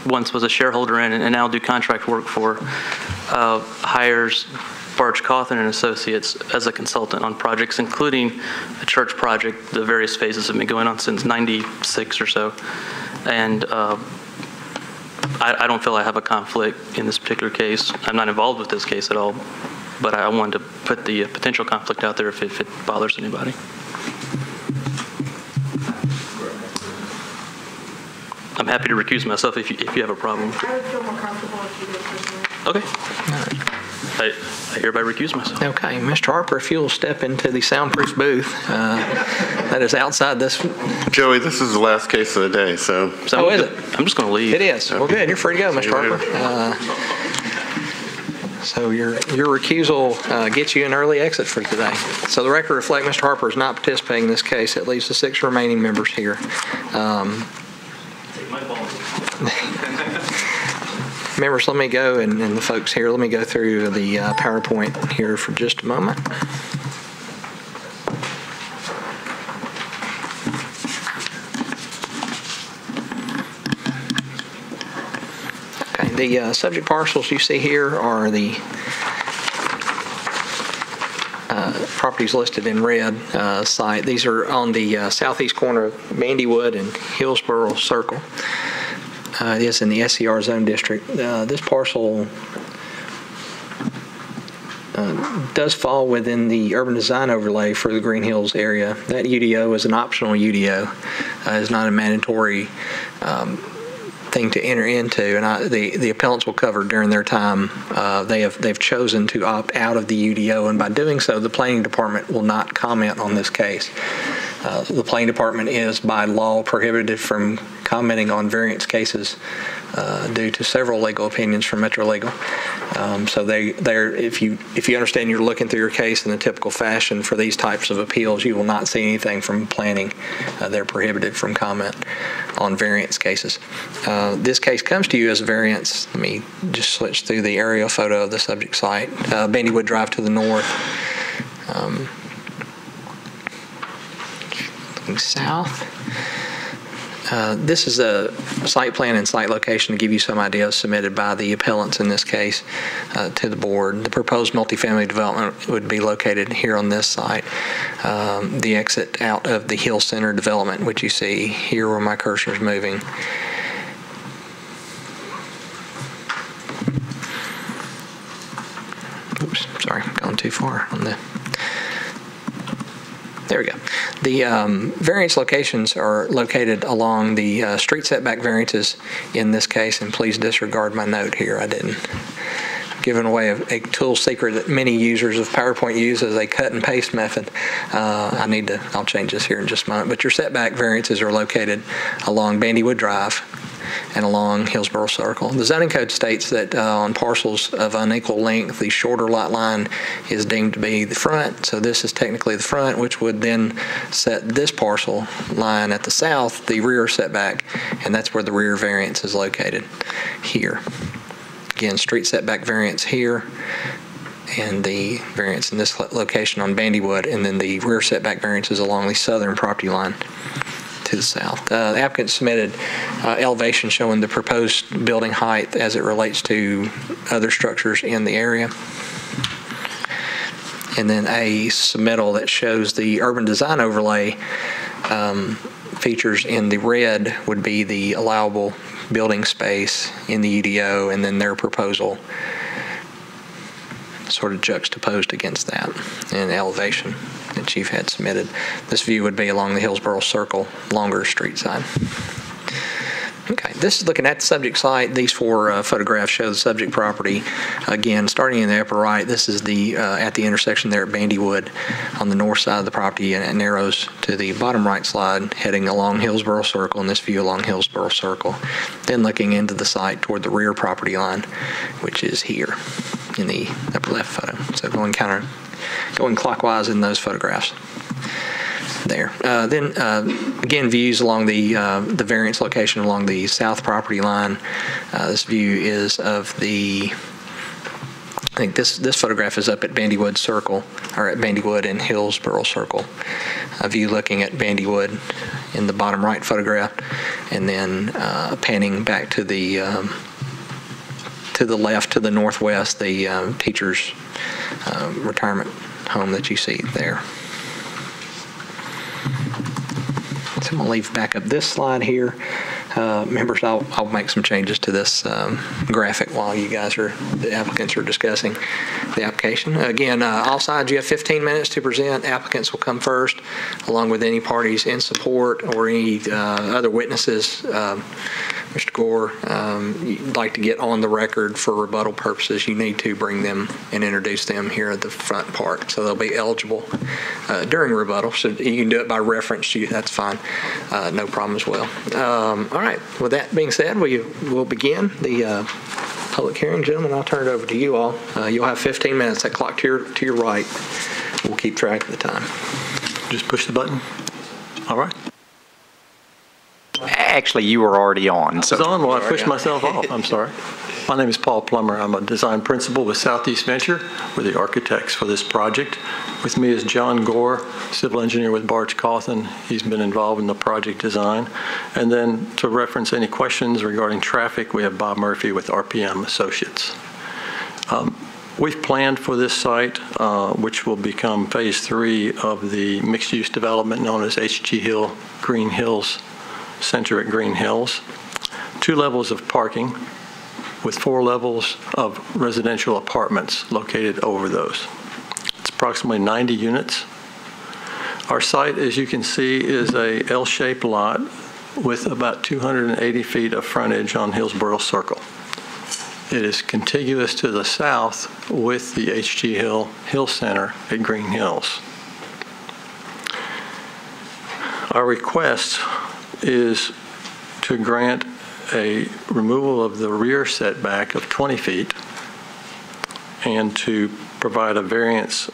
once was a shareholder in and now do contract work for hires Barge Cawthon and Associates as a consultant on projects, including a church project. The various phases have been going on since '96 or so, and I don't feel I have a conflict in this particular case. I'm not involved with this case at all, but I wanted to put the potential conflict out there if it bothers anybody. I'm happy to recuse myself if you have a problem. I would feel more comfortable if you did personally. Okay. I hereby recuse myself. Okay. Mr. Harper, if you'll step into the soundproof booth that is outside this. Joey, this is the last case of the day, so. Oh, is it? I'm just going to leave. It is. Well, good. You're free to go, Mr. Harper. So your recusal gets you an early exit for today. So the record reflect Mr. Harper is not participating in this case. It leaves the 6 remaining members here. Members, let me go, and the folks here, let me go through the PowerPoint here for just a moment. The subject parcels you see here are the properties listed in red site. These are on the southeast corner of Bandywood and Hillsborough Circle. It is in the SCR zone district. This parcel does fall within the urban design overlay for the Green Hills area. That UDO is an optional UDO. It's not a mandatory thing to enter into, and the appellants will cover during their time. They've chosen to opt out of the UDO, and by doing so, the planning department will not comment on this case. The planning department is by law prohibited from commenting on variance cases due to several legal opinions from Metro Legal. So if you understand you're looking through your case in the typical fashion for these types of appeals, you will not see anything from planning. They're prohibited from comment on variance cases. This case comes to you as a variance. Let me just switch through the aerial photo of the subject site. Bandywood Drive to the north. Looking south. This is a site plan and site location to give you some ideas submitted by the appellants in this case to the board. The proposed multifamily development would be located here on this site. The exit out of the Hill Center development, which you see here where my cursor is moving. Oops, sorry, gone too far on the. There we go. The variance locations are located along the street setback variances in this case, and please disregard my note here. I didn't. I'm giving away a tool secret that many users of PowerPoint use as a cut and paste method. I'll change this here in just a moment, but your setback variances are located along Bandywood Drive and along Hillsborough Circle. The zoning code states that on parcels of unequal length, the shorter lot line is deemed to be the front, so this is technically the front, which would then set this parcel line at the south, the rear setback, and that's where the rear variance is located here. Again, street setback variance here, and the variance in this location on Bandywood, and then the rear setback variance is along the southern property line to the south. The applicant submitted elevation showing the proposed building height as it relates to other structures in the area. And then a submittal that shows the urban design overlay features in the red would be the allowable building space in the UDO, and then their proposal sort of juxtaposed against that in elevation that Chief had submitted. This view would be along the Hillsborough Circle, longer street side. Okay, this is looking at the subject site. These 4 photographs show the subject property. Again, starting in the upper right, this is the at the intersection there at Bandywood on the north side of the property, and it narrows to the bottom right slide, heading along Hillsborough Circle, and this view along Hillsborough Circle. Then looking into the site toward the rear property line, which is here in the upper left photo. So going clockwise in those photographs there. Then again, views along the variance location along the south property line. This view is of the, I think this photograph is up at Bandywood Circle, or at Bandywood and Hillsborough Circle. A view looking at Bandywood in the bottom right photograph, and then panning back to the left, to the northwest, the teacher's retirement home that you see there. So I'm going to leave back up this slide here. Members, I'll make some changes to this graphic while the applicants are discussing the application. Again, all sides, you have 15 minutes to present. Applicants will come first, along with any parties in support or any other witnesses. Mr. Gore, you'd like to get on the record for rebuttal purposes, you need to bring them and introduce them here at the front part. So they'll be eligible during rebuttal. So you can do it by reference to you. That's fine. No problem as well. All right. With that being said, we'll begin the public hearing. Gentlemen, I'll turn it over to you all. You'll have 15 minutes. That clock to your right. We'll keep track of the time. Just push the button. All right. Actually, you were already on. So. I was on while I pushed myself off. I'm sorry. My name is Paul Plummer. I'm a design principal with Southeast Venture. We're the architects for this project. With me is John Gore, civil engineer with Barge Cawthon. He's been involved in the project design. And then to reference any questions regarding traffic, we have Bob Murphy with RPM Associates. We've planned for this site, which will become phase 3 of the mixed-use development known as H.G. Hill Green Hills Center at Green Hills. 2 levels of parking with 4 levels of residential apartments located over those. It's approximately 90 units. Our site, as you can see, is a L-shaped lot with about 280 feet of frontage on Hillsborough Circle. It is contiguous to the south with the H.G. Hill Center at Green Hills. Our request is to grant a removal of the rear setback of 20 feet and to provide a variance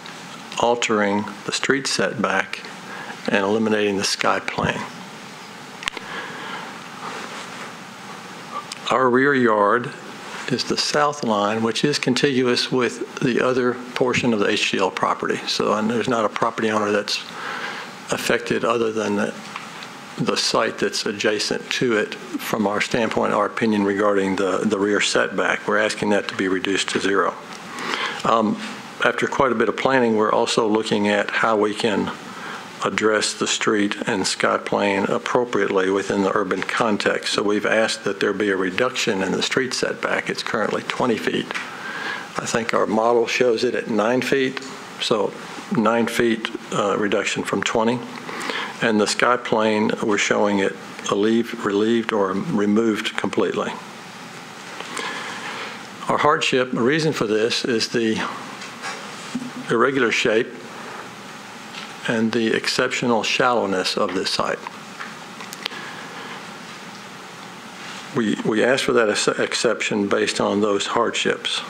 altering the street setback and eliminating the sky plane. Our rear yard is the south line, which is contiguous with the other portion of the HGL property. So there's not a property owner that's affected other than the site that's adjacent to it. From our standpoint, our opinion regarding the rear setback, we're asking that to be reduced to 0. After quite a bit of planning, we're also looking at how we can address the street and sky plane appropriately within the urban context. So we've asked that there be a reduction in the street setback. It's currently 20 feet. I think our model shows it at 9 feet, so 9 feet reduction from 20. And the sky plane, we're showing it relieved or removed completely. Our hardship, the reason for this is the irregular shape and the exceptional shallowness of this site. We asked for that exception based on those hardships.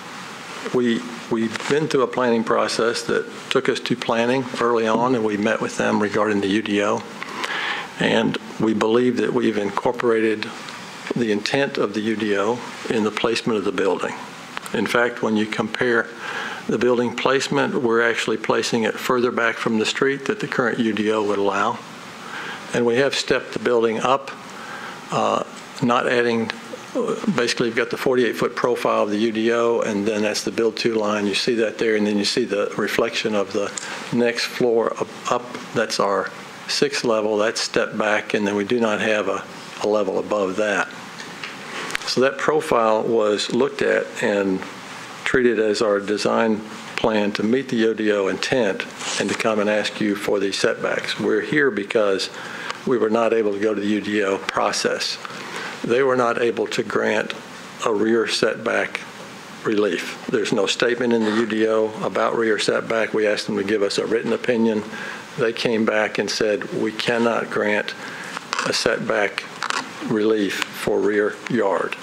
We've been through a planning process that took us to planning early on, and we met with them regarding the UDO. And we believe that we've incorporated the intent of the UDO in the placement of the building. In fact, when you compare the building placement, we're actually placing it further back from the street that the current UDO would allow. And we have stepped the building up, not adding, basically you've got the 48-foot profile of the UDO, and then that's the build to line. You see that there, and then you see the reflection of the next floor up. That's our 6th level. That's stepped back, and then we do not have a level above that. So that profile was looked at and treated as our design plan to meet the UDO intent and to come and ask you for these setbacks. We're here because we were not able to go to the UDO process. They were not able to grant a rear setback relief. There's no statement in the UDO about rear setback. We asked them to give us a written opinion. They came back and said, we cannot grant a setback relief for rear yard.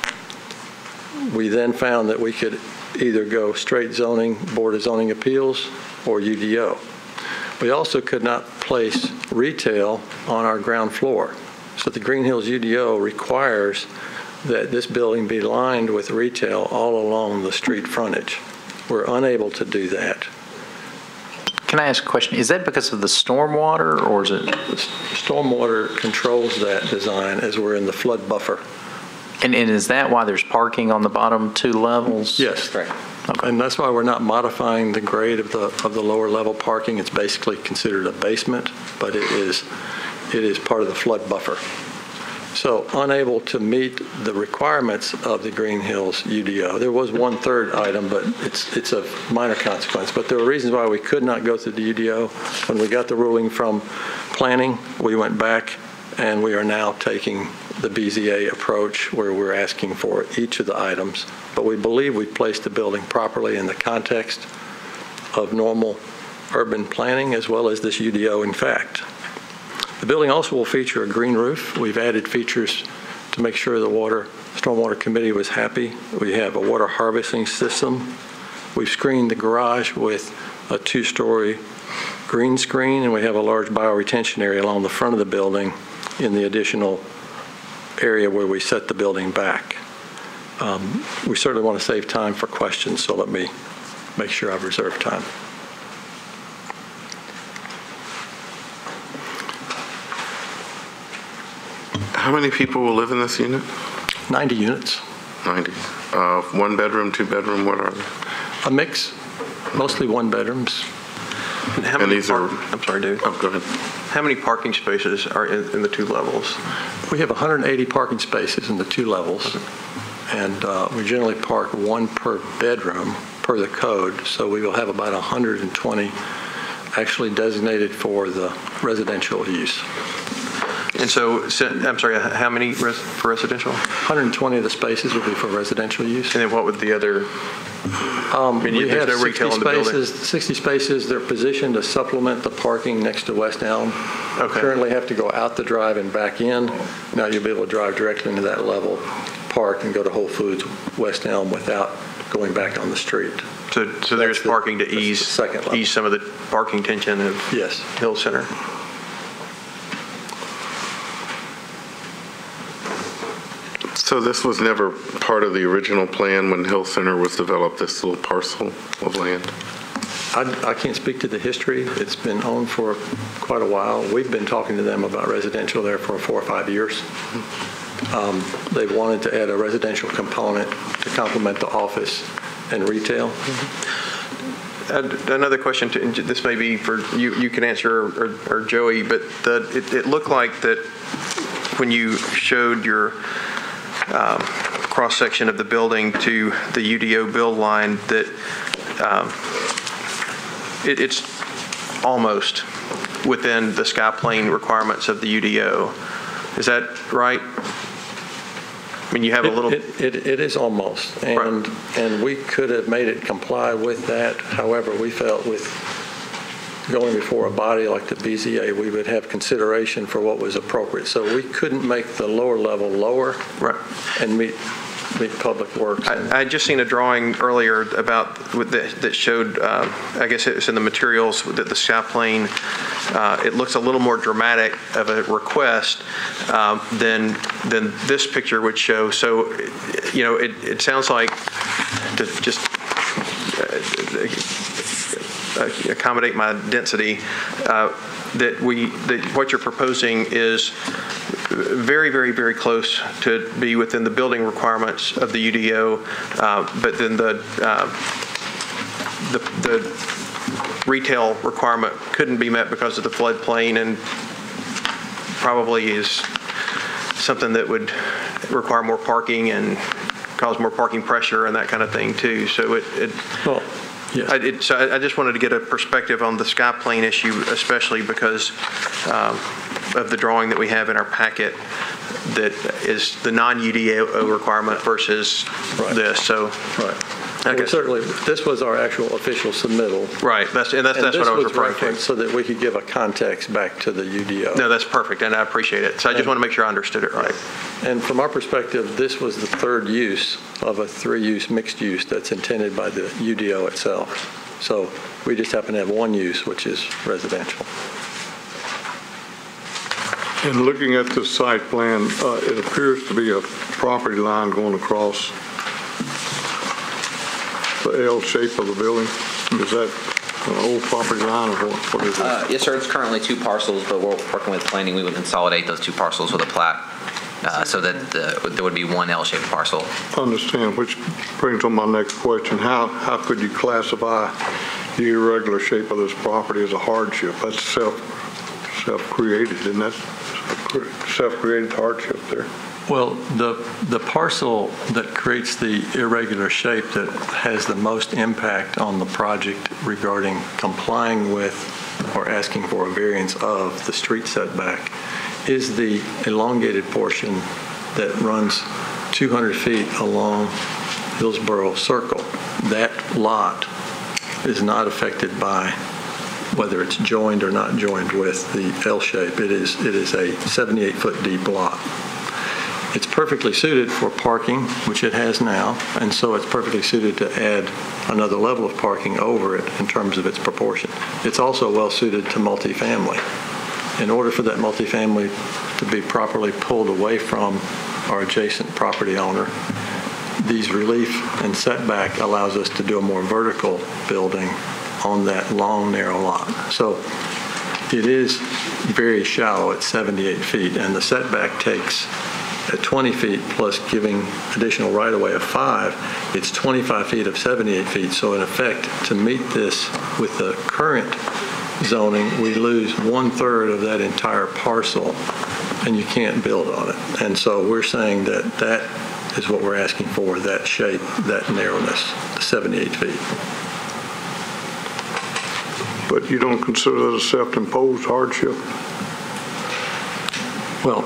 We then found that we could either go straight zoning, Board of Zoning Appeals, or UDO. We also could not place retail on our ground floor. So the Green Hills UDO requires that this building be lined with retail all along the street frontage. We're unable to do that. Can I ask a question? Is that because of the stormwater, or is it? The stormwater controls that design as we're in the flood buffer. And is that why there's parking on the bottom 2 levels? Yes. Correct. Okay. And that's why we're not modifying the grade of the lower level parking. It's basically considered a basement, but it is part of the flood buffer. So unable to meet the requirements of the Green Hills UDO. There was 1/3 item, but it's of minor consequence. But there were reasons why we could not go through the UDO. When we got the ruling from planning, we went back, and we are now taking the BZA approach where we're asking for each of the items. But we believe we placed the building properly in the context of normal urban planning as well as this UDO in fact. The building also will feature a green roof. We've added features to make sure the water Stormwater Committee was happy. We have a water harvesting system. We've screened the garage with a 2-story green screen, and we have a large bioretention area along the front of the building in the additional area where we set the building back. We certainly want to save time for questions, so let me make sure I've reserved time. How many people will live in this unit? 90 units. 90. 1 bedroom, 2 bedroom, what are they? A mix, mostly 1 bedrooms. And how many these are, I'm sorry, David. Oh, go ahead. How many parking spaces are in the 2 levels? We have 180 parking spaces in the 2 levels, and we generally park 1 per bedroom per the code, so we will have about 120 actually designated for the residential use. And so, I'm sorry, how many for residential? 120 of the spaces will be for residential use. And then what would the other? We have no 60 spaces. 60 spaces. They're positioned to supplement the parking next to West Elm. Okay. Currently have to go out the drive and back in. Now you'll be able to drive directly into that level, park, and go to Whole Foods West Elm without going back on the street. So there's parking to ease some of the parking tension of Hill Center. So this was never part of the original plan when Hill Center was developed, this little parcel of land? I can't speak to the history. It's been owned for quite a while. We've been talking to them about residential there for 4 or 5 years. They've wanted to add a residential component to complement the office and retail. Another question, this may be for you can answer, or Joey, but it looked like that when you showed your cross-section of the building to the UDO build line, that it's almost within the sky plane requirements of the UDO. Is that right? I mean, you have a little... It is almost, and we could have made it comply with that. However, we felt with going before a body like the BZA, we would have consideration for what was appropriate. So we couldn't make the lower level lower and meet Public Works. I had just seen a drawing earlier about that showed, I guess it's in the materials, that the sky plane, it looks a little more dramatic of a request than this picture would show. So, you know, it sounds like to just accommodate my density, that what you're proposing is very, very, very close to be within the building requirements of the UDO, but then the retail requirement couldn't be met because of the floodplain, and probably is something that would require more parking and cause more parking pressure and that kind of thing too. So so I just wanted to get a perspective on the sky plane issue, especially because of the drawing that we have in our packet that is the non-UDO requirement versus this. So, Well, certainly, this was our actual official submittal. Right, that's what I was referring to. So that we could give a context back to the UDO. No, that's perfect, and I appreciate it. So I just want to make sure I understood it right. And from our perspective, this was the 3rd use of a 3-use mixed use that's intended by the UDO itself. So we just happen to have 1 use, which is residential. And looking at the site plan, it appears to be a property line going across the L shape of the building. Is that an old property line, or what is it? Yes, sir. It's currently 2 parcels, but we're working with planning. We would consolidate those 2 parcels with a plat so that there would be 1 L-shaped parcel. I understand, which brings on my next question. How could you classify the irregular shape of this property as a hardship? That's self-created, isn't that? Self-created hardship there. Well, the parcel that creates the irregular shape that has the most impact on the project regarding complying with or asking for a variance of the street setback is the elongated portion that runs 200 feet along Hillsborough Circle. That lot is not affected by whether it's joined or not joined with the L shape. It is a 78-foot deep lot. It's perfectly suited for parking, which it has now, and so it's perfectly suited to add another level of parking over it in terms of its proportion. It's also well suited to multifamily. In order for that multifamily to be properly pulled away from our adjacent property owner, these relief and setback allows us to do a more vertical building on that long, narrow lot. So it is very shallow at 78 feet, and the setback takes at 20 feet plus giving additional right-of-way of 5, it's 25 feet of 78 feet. So in effect, to meet this with the current zoning, we lose 1/3 of that entire parcel, and you can't build on it. And so we're saying that that is what we're asking for, that shape, that narrowness, the 78 feet. But you don't consider that a self-imposed hardship? Well,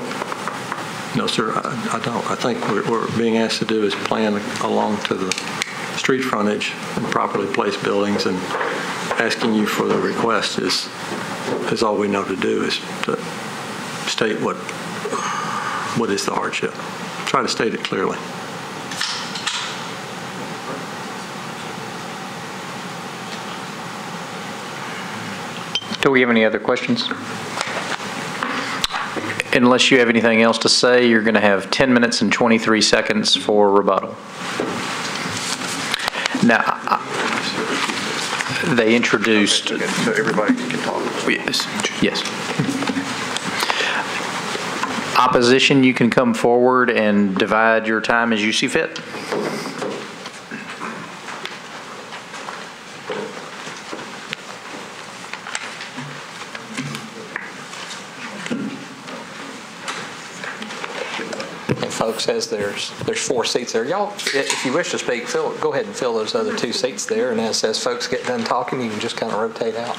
no, sir, I don't. I think what we're being asked to do is plan along to the street frontage and properly place buildings, and asking you for the request is all we know to do, is to state what is the hardship. Try to state it clearly. Do we have any other questions? Unless you have anything else to say, you're going to have 10 minutes and 23 seconds for rebuttal. Now, they introduced... So everybody can talk. Yes. Opposition, you can come forward and divide your time as you see fit. Folks, as there's 4 seats there. Y'all, if you wish to speak, go ahead and fill those other 2 seats there, and as folks get done talking, you can just kind of rotate out.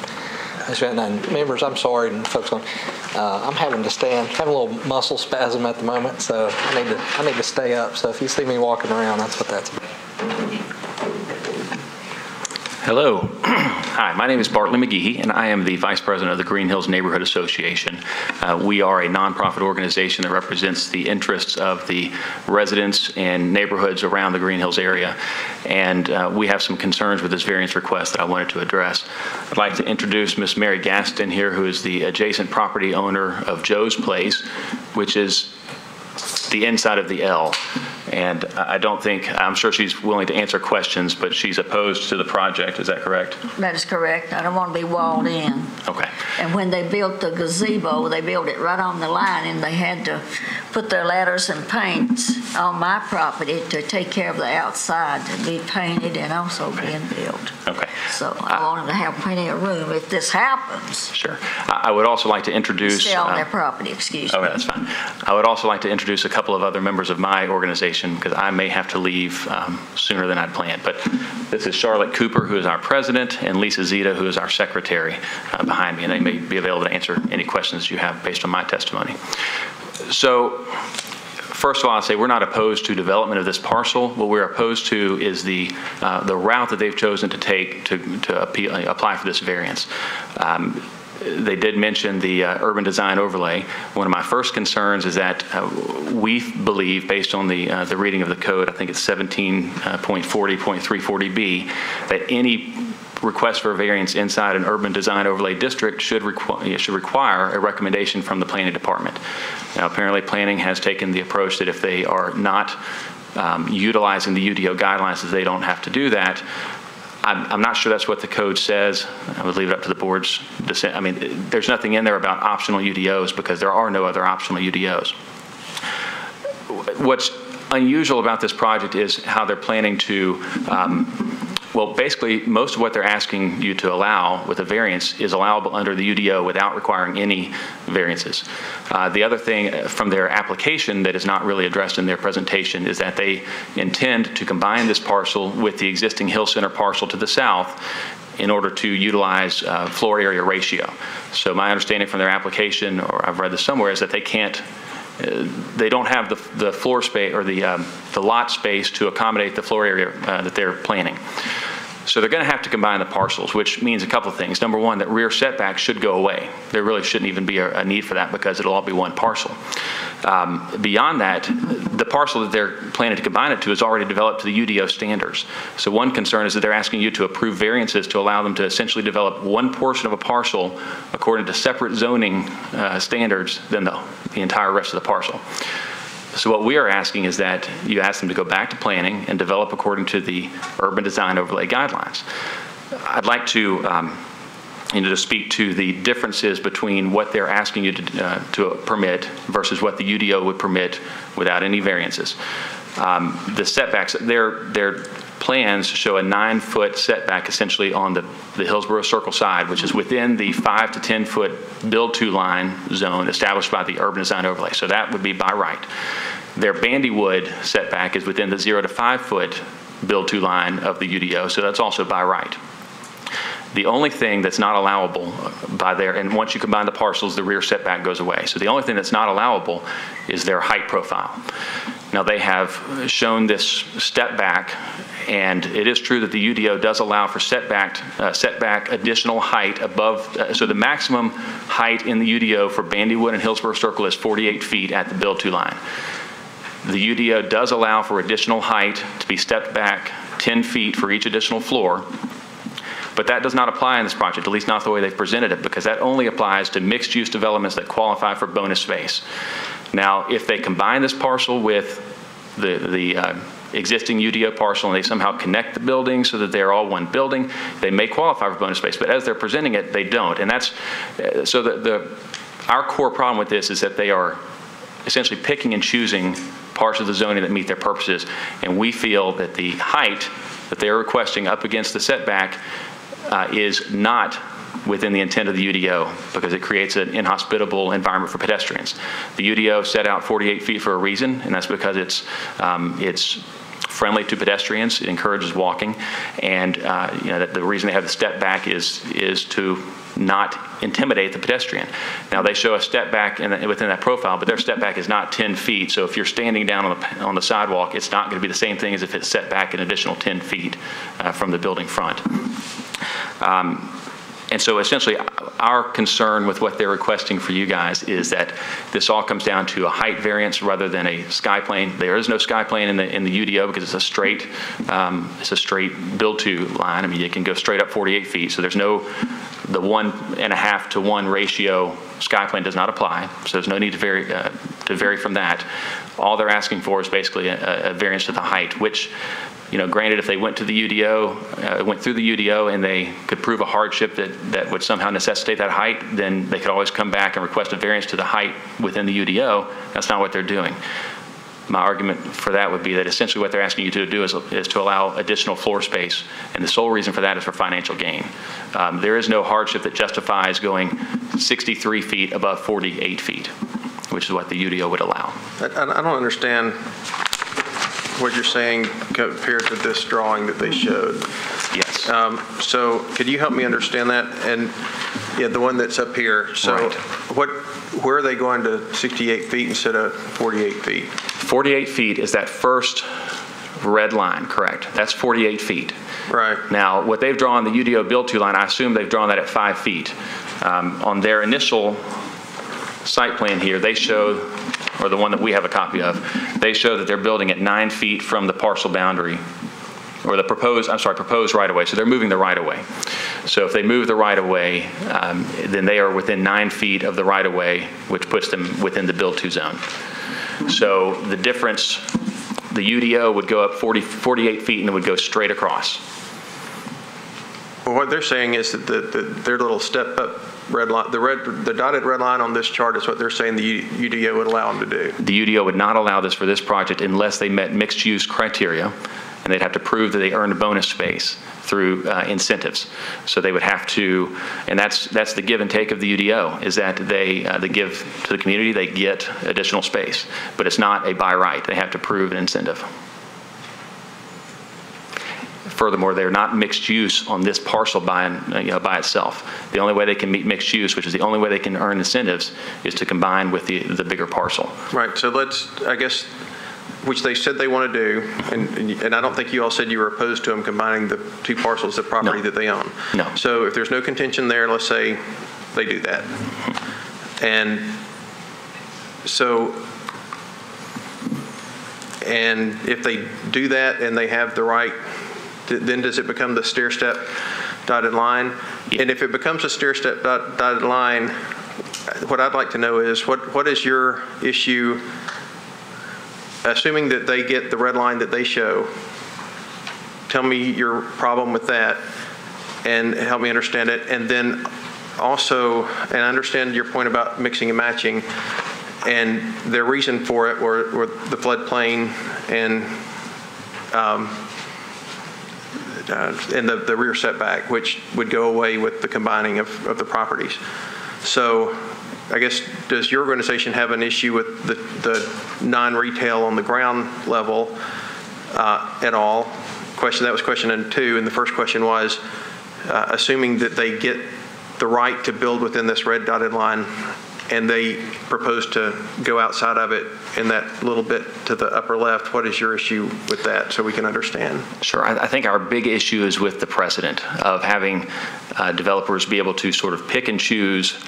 And members, I'm sorry, and folks, I'm having to stand, having a little muscle spasm at the moment, so I need to stay up. So if you see me walking around, that's what that's about. Hello. Hi, my name is Bartley McGehee, and I am the Vice President of the Green Hills Neighborhood Association. We are a nonprofit organization that represents the interests of the residents and neighborhoods around the Green Hills area, and we have some concerns with this variance request that I wanted to address. I'd like to introduce Ms. Mary Gaston here, who is the adjacent property owner of Joe's Place, which is the inside of the L. And I'm sure she's willing to answer questions, but she's opposed to the project. Is that correct? That is correct. I don't want to be walled in. Okay. And when they built the gazebo, they built it right on the line, and they had to put their ladders and paints on my property to take care of the outside to be painted and also being built. Okay. So I wanted to have plenty of room if this happens. Sure. I would also like to introduce... Stay on their property, excuse me. Okay, that's fine. I would also like to introduce a couple of other members of my organization, because I may have to leave sooner than I'd planned. But this is Charlotte Cooper, who is our president, and Lisa Zeta, who is our secretary behind me, and they may be available to answer any questions you have based on my testimony. So, first of all, I'll say we're not opposed to development of this parcel. What we're opposed to is the route that they've chosen to take to apply for this variance. They did mention the urban design overlay. One of my first concerns is that we believe, based on the reading of the code, I think it's 17.40.340B, that any request for a variance inside an urban design overlay district should require a recommendation from the planning department. Now, apparently planning has taken the approach that if they are not utilizing the UDO guidelines, that they don't have to do that. I'm not sure that's what the code says. I would leave it up to the board's decision. I mean, there's nothing in there about optional UDOs because there are no other optional UDOs. What's unusual about this project is how they're planning to well, basically, most of what they're asking you to allow with a variance is allowable under the UDO without requiring any variances. The other thing from their application that is not really addressed in their presentation is that they intend to combine this parcel with the existing Hill Center parcel to the south in order to utilize floor area ratio. So my understanding from their application, or I've read this somewhere, is that they can't they don't have the floor space or the lot space to accommodate the floor area that they're planning. So they're going to have to combine the parcels, which means a couple of things. Number one, that rear setback should go away. There really shouldn't even be a need for that because it'll all be one parcel. Beyond that, the parcel that they're planning to combine it to is already developed to the UDO standards. So one concern is that they're asking you to approve variances to allow them to essentially develop one portion of a parcel according to separate zoning standards than the entire rest of the parcel. So what we are asking is that you ask them to go back to planning and develop according to the urban design overlay guidelines. I'd like to to speak to the differences between what they're asking you to permit versus what the UDO would permit without any variances. The setbacks, their plans show a 9-foot setback essentially on the Hillsborough Circle side, which is within the 5 to 10 foot build-to line zone established by the urban design overlay. So that would be by right. Their Bandywood setback is within the 0 to 5 foot build-to line of the UDO, so that's also by right. The only thing that's not allowable by their, and once you combine the parcels, the rear setback goes away. So the only thing that's not allowable is their height profile. Now they have shown this step back, and it is true that the UDO does allow for setback additional height above, so the maximum height in the UDO for Bandywood and Hillsborough Circle is 48 feet at the build-to line. The UDO does allow for additional height to be stepped back 10 feet for each additional floor. But that does not apply in this project, at least not the way they've presented it, because that only applies to mixed-use developments that qualify for bonus space. Now, if they combine this parcel with the existing UDO parcel and they somehow connect the buildings so that they're all one building, they may qualify for bonus space. But as they're presenting it, they don't. And that's so our core problem with this is that they are essentially picking and choosing parts of the zoning that meet their purposes, and we feel that the height that they're requesting up against the setback is not within the intent of the UDO because it creates an inhospitable environment for pedestrians. The UDO set out 48 feet for a reason, and that's because it's friendly to pedestrians. It encourages walking, and the reason they have the step back is to not intimidate the pedestrian. Now they show a step back within that profile, but their step back is not 10 feet. So if you're standing down on the sidewalk, it's not going to be the same thing as if it's set back an additional 10 feet from the building front. And so essentially our concern with what they're requesting for you guys is that this all comes down to a height variance rather than a sky plane. There is no sky plane in the UDO because it's a straight build-to line. I mean, you can go straight up 48 feet. So there's no, the 1.5 to 1 ratio sky plane does not apply. So there's no need to vary from that. All they're asking for is basically a variance to the height, which, granted, if they went to the UDO, went through the UDO and they could prove a hardship that would somehow necessitate that height, then they could always come back and request a variance to the height within the UDO. That's not what they're doing. My argument for that would be that essentially what they're asking you to do is to allow additional floor space, and the sole reason for that is for financial gain. There is no hardship that justifies going 63 feet above 48 feet, which is what the UDO would allow. I don't understand what you're saying compared to this drawing that they showed. Yes. So could you help me understand that? And the one that's up here. So right. Where are they going to 68 feet instead of 48 feet? 48 feet is that first red line, correct? That's 48 feet. Right. Now, what they've drawn, the UDO build-to line, I assume they've drawn that at 5 feet. On their initial site plan here, they show, or the one that we have a copy of, they show that they're building at 9 feet from the parcel boundary, or the proposed right-of-way. So they're moving the right-of-way. So if they move the right-of-way, then they are within 9 feet of the right-of-way, which puts them within the build-to zone. So the difference, the UDO would go up 48 feet and it would go straight across. Well, what they're saying is that their little step-up red line, the dotted red line on this chart is what they're saying the UDO would allow them to do. The UDO would not allow this for this project unless they met mixed-use criteria, and they'd have to prove that they earned a bonus space through incentives. So they would have to, and that's the give and take of the UDO, is that they give to the community, they get additional space, but it's not a by right. They have to prove an incentive. Furthermore, they're not mixed use on this parcel by itself. The only way they can meet mixed use, which is the only way they can earn incentives, is to combine with the bigger parcel. Right. So which they said they want to do, and I don't think you all said you were opposed to them combining the two parcels of property that they own. No. So if there's no contention there, let's say they do that. And so, and if they do that and they have the right, then does it become the stair-step dotted line? Yeah. And if it becomes a stair-step dotted line, what I'd like to know is what is your issue, assuming that they get the red line that they show? Tell me your problem with that and help me understand it. And then also, and I understand your point about mixing and matching, and their reason for it were the floodplain and the rear setback, which would go away with the combining of the properties. So I guess, does your organization have an issue with the non-retail on the ground level at all? That was question number 2. And the first question was, assuming that they get the right to build within this red dotted line and they propose to go outside of it in that little bit to the upper left, what is your issue with that so we can understand? Sure. I think our big issue is with the precedent of having developers be able to sort of pick and choose.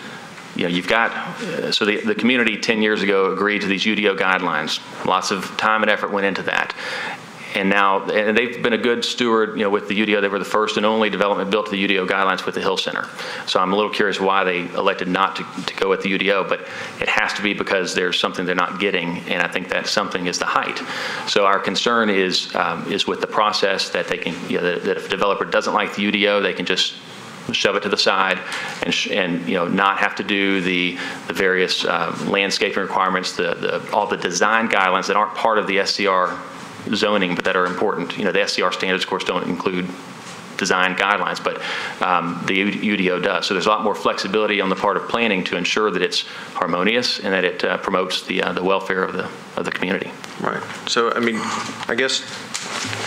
You know, you've got, so the community 10 years ago agreed to these UDO guidelines. Lots of time and effort went into that. And now, and they've been a good steward, you know, with the UDO. They were the first and only development built to the UDO guidelines with the Hill Center. So I'm a little curious why they elected not to go with the UDO, but it has to be because there's something they're not getting, and I think that something is the height. So our concern is with the process that they can, you know, that if a developer doesn't like the UDO, they can just shove it to the side and you know, not have to do the various landscaping requirements, all the design guidelines that aren't part of the SCR zoning, but that are important. You know, the SCR standards, of course, don't include design guidelines, but the UDO does. So there's a lot more flexibility on the part of planning to ensure that it's harmonious and that it promotes the welfare of the community. Right. So, I mean, I guess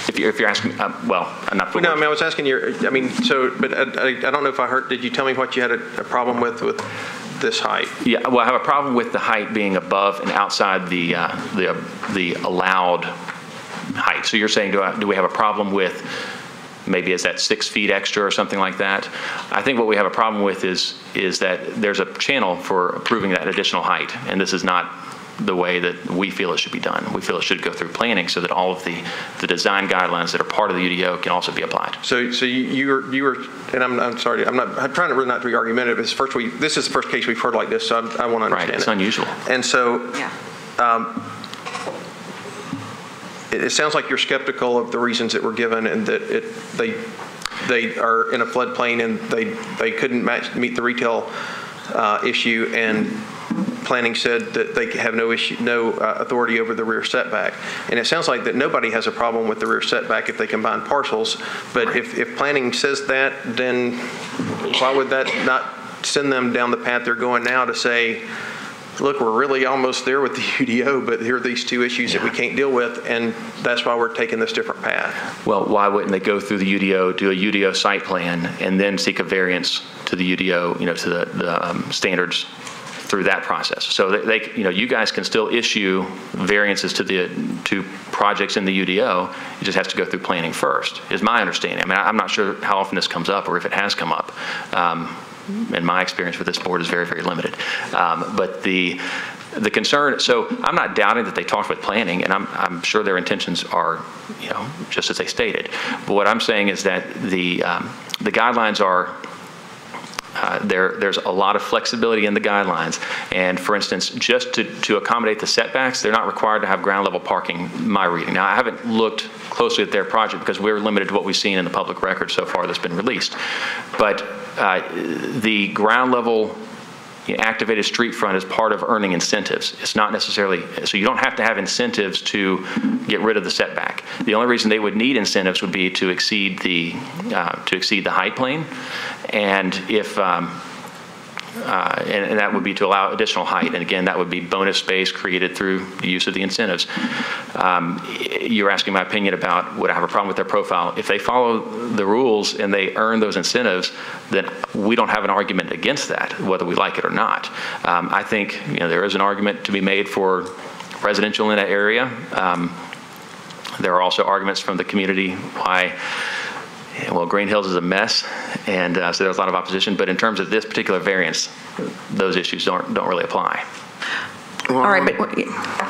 if you're asking, well, I'm not. No, I mean, I was asking you. I mean, so, but I don't know if I heard. Did you tell me what you had a problem with this height? Yeah. Well, I have a problem with the height being above and outside the allowed height. So you're saying, do we have a problem with maybe is that 6 feet extra or something like that? I think what we have a problem with is that there's a channel for approving that additional height, and this is not the way that we feel it should be done. We feel it should go through planning so that all of the design guidelines that are part of the UDO can also be applied. So you were, and I'm sorry, I'm trying to really not to be argumentative. This is the first case we've heard like this, so I want to understand. Right, it's unusual. And so, it sounds like you're skeptical of the reasons that were given, and that they are in a floodplain and they couldn't meet the retail issue, and planning said that they have no authority over the rear setback. And it sounds like that nobody has a problem with the rear setback if they combine parcels. But if planning says that, then why would that not send them down the path they're going now to say, look, we're really almost there with the UDO, but here are these two issues that we can't deal with, and that's why we're taking this different path. Well, why wouldn't they go through the UDO, do a UDO site plan, and then seek a variance to the UDO, you know, to the standards through that process? So they, you know, you guys can still issue variances to projects in the UDO. It just has to go through planning first, is my understanding. I mean, I'm not sure how often this comes up or if it has come up. And my experience with this board is very, very limited. But the concern, so I'm not doubting that they talked with planning, and I'm sure their intentions are, you know, just as they stated. But what I'm saying is that the guidelines are, there's a lot of flexibility in the guidelines. And for instance, just to accommodate the setbacks, they're not required to have ground level parking, my reading. Now, I haven't looked closely at their project because we're limited to what we've seen in the public record so far that's been released. But the ground level activated street front is part of earning incentives. It's not necessarily, so you don't have to have incentives to get rid of the setback. The only reason they would need incentives would be to exceed the height plane, and if and that would be to allow additional height. And again, that would be bonus space created through the use of the incentives. You're asking my opinion about would I have a problem with their profile. If they follow the rules and they earn those incentives, then we don't have an argument against that, whether we like it or not. I think, you know, there is an argument to be made for residential in that area. There are also arguments from the community why, well, Green Hills is a mess, and so there's a lot of opposition. But in terms of this particular variance, those issues don't really apply. Well, all right, but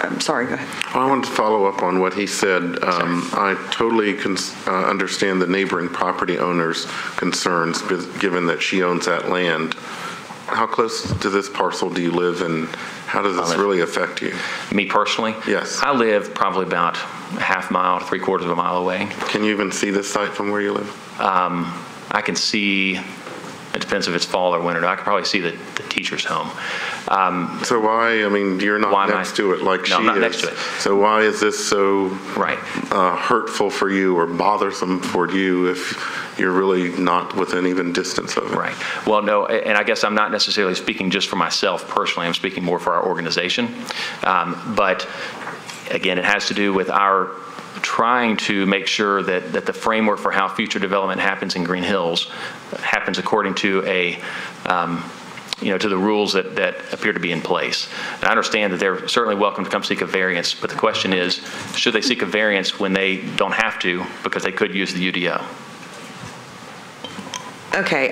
I'm sorry, go ahead. I wanted to follow up on what he said. I totally understand the neighboring property owner's concerns, given that she owns that land. How close to this parcel do you live, and how does this really affect you? Me personally? Yes. I live probably about a half mile to 3/4 of a mile away. Can you even see this site from where you live? I can see, it depends if it's fall or winter. I can probably see the teacher's home. So why, I mean, you're not next to it like she is. No, I'm not next to it. So why is this so right. Hurtful for you or bothersome for you if you're really not within even distance of it? Right. Well, no, and I guess I'm not necessarily speaking just for myself personally. I'm speaking more for our organization. But again, it has to do with our trying to make sure that the framework for how future development happens in Green Hills happens according to to the rules that appear to be in place. And I understand that they're certainly welcome to come seek a variance, but the question is, should they seek a variance when they don't have to because they could use the UDO? Okay,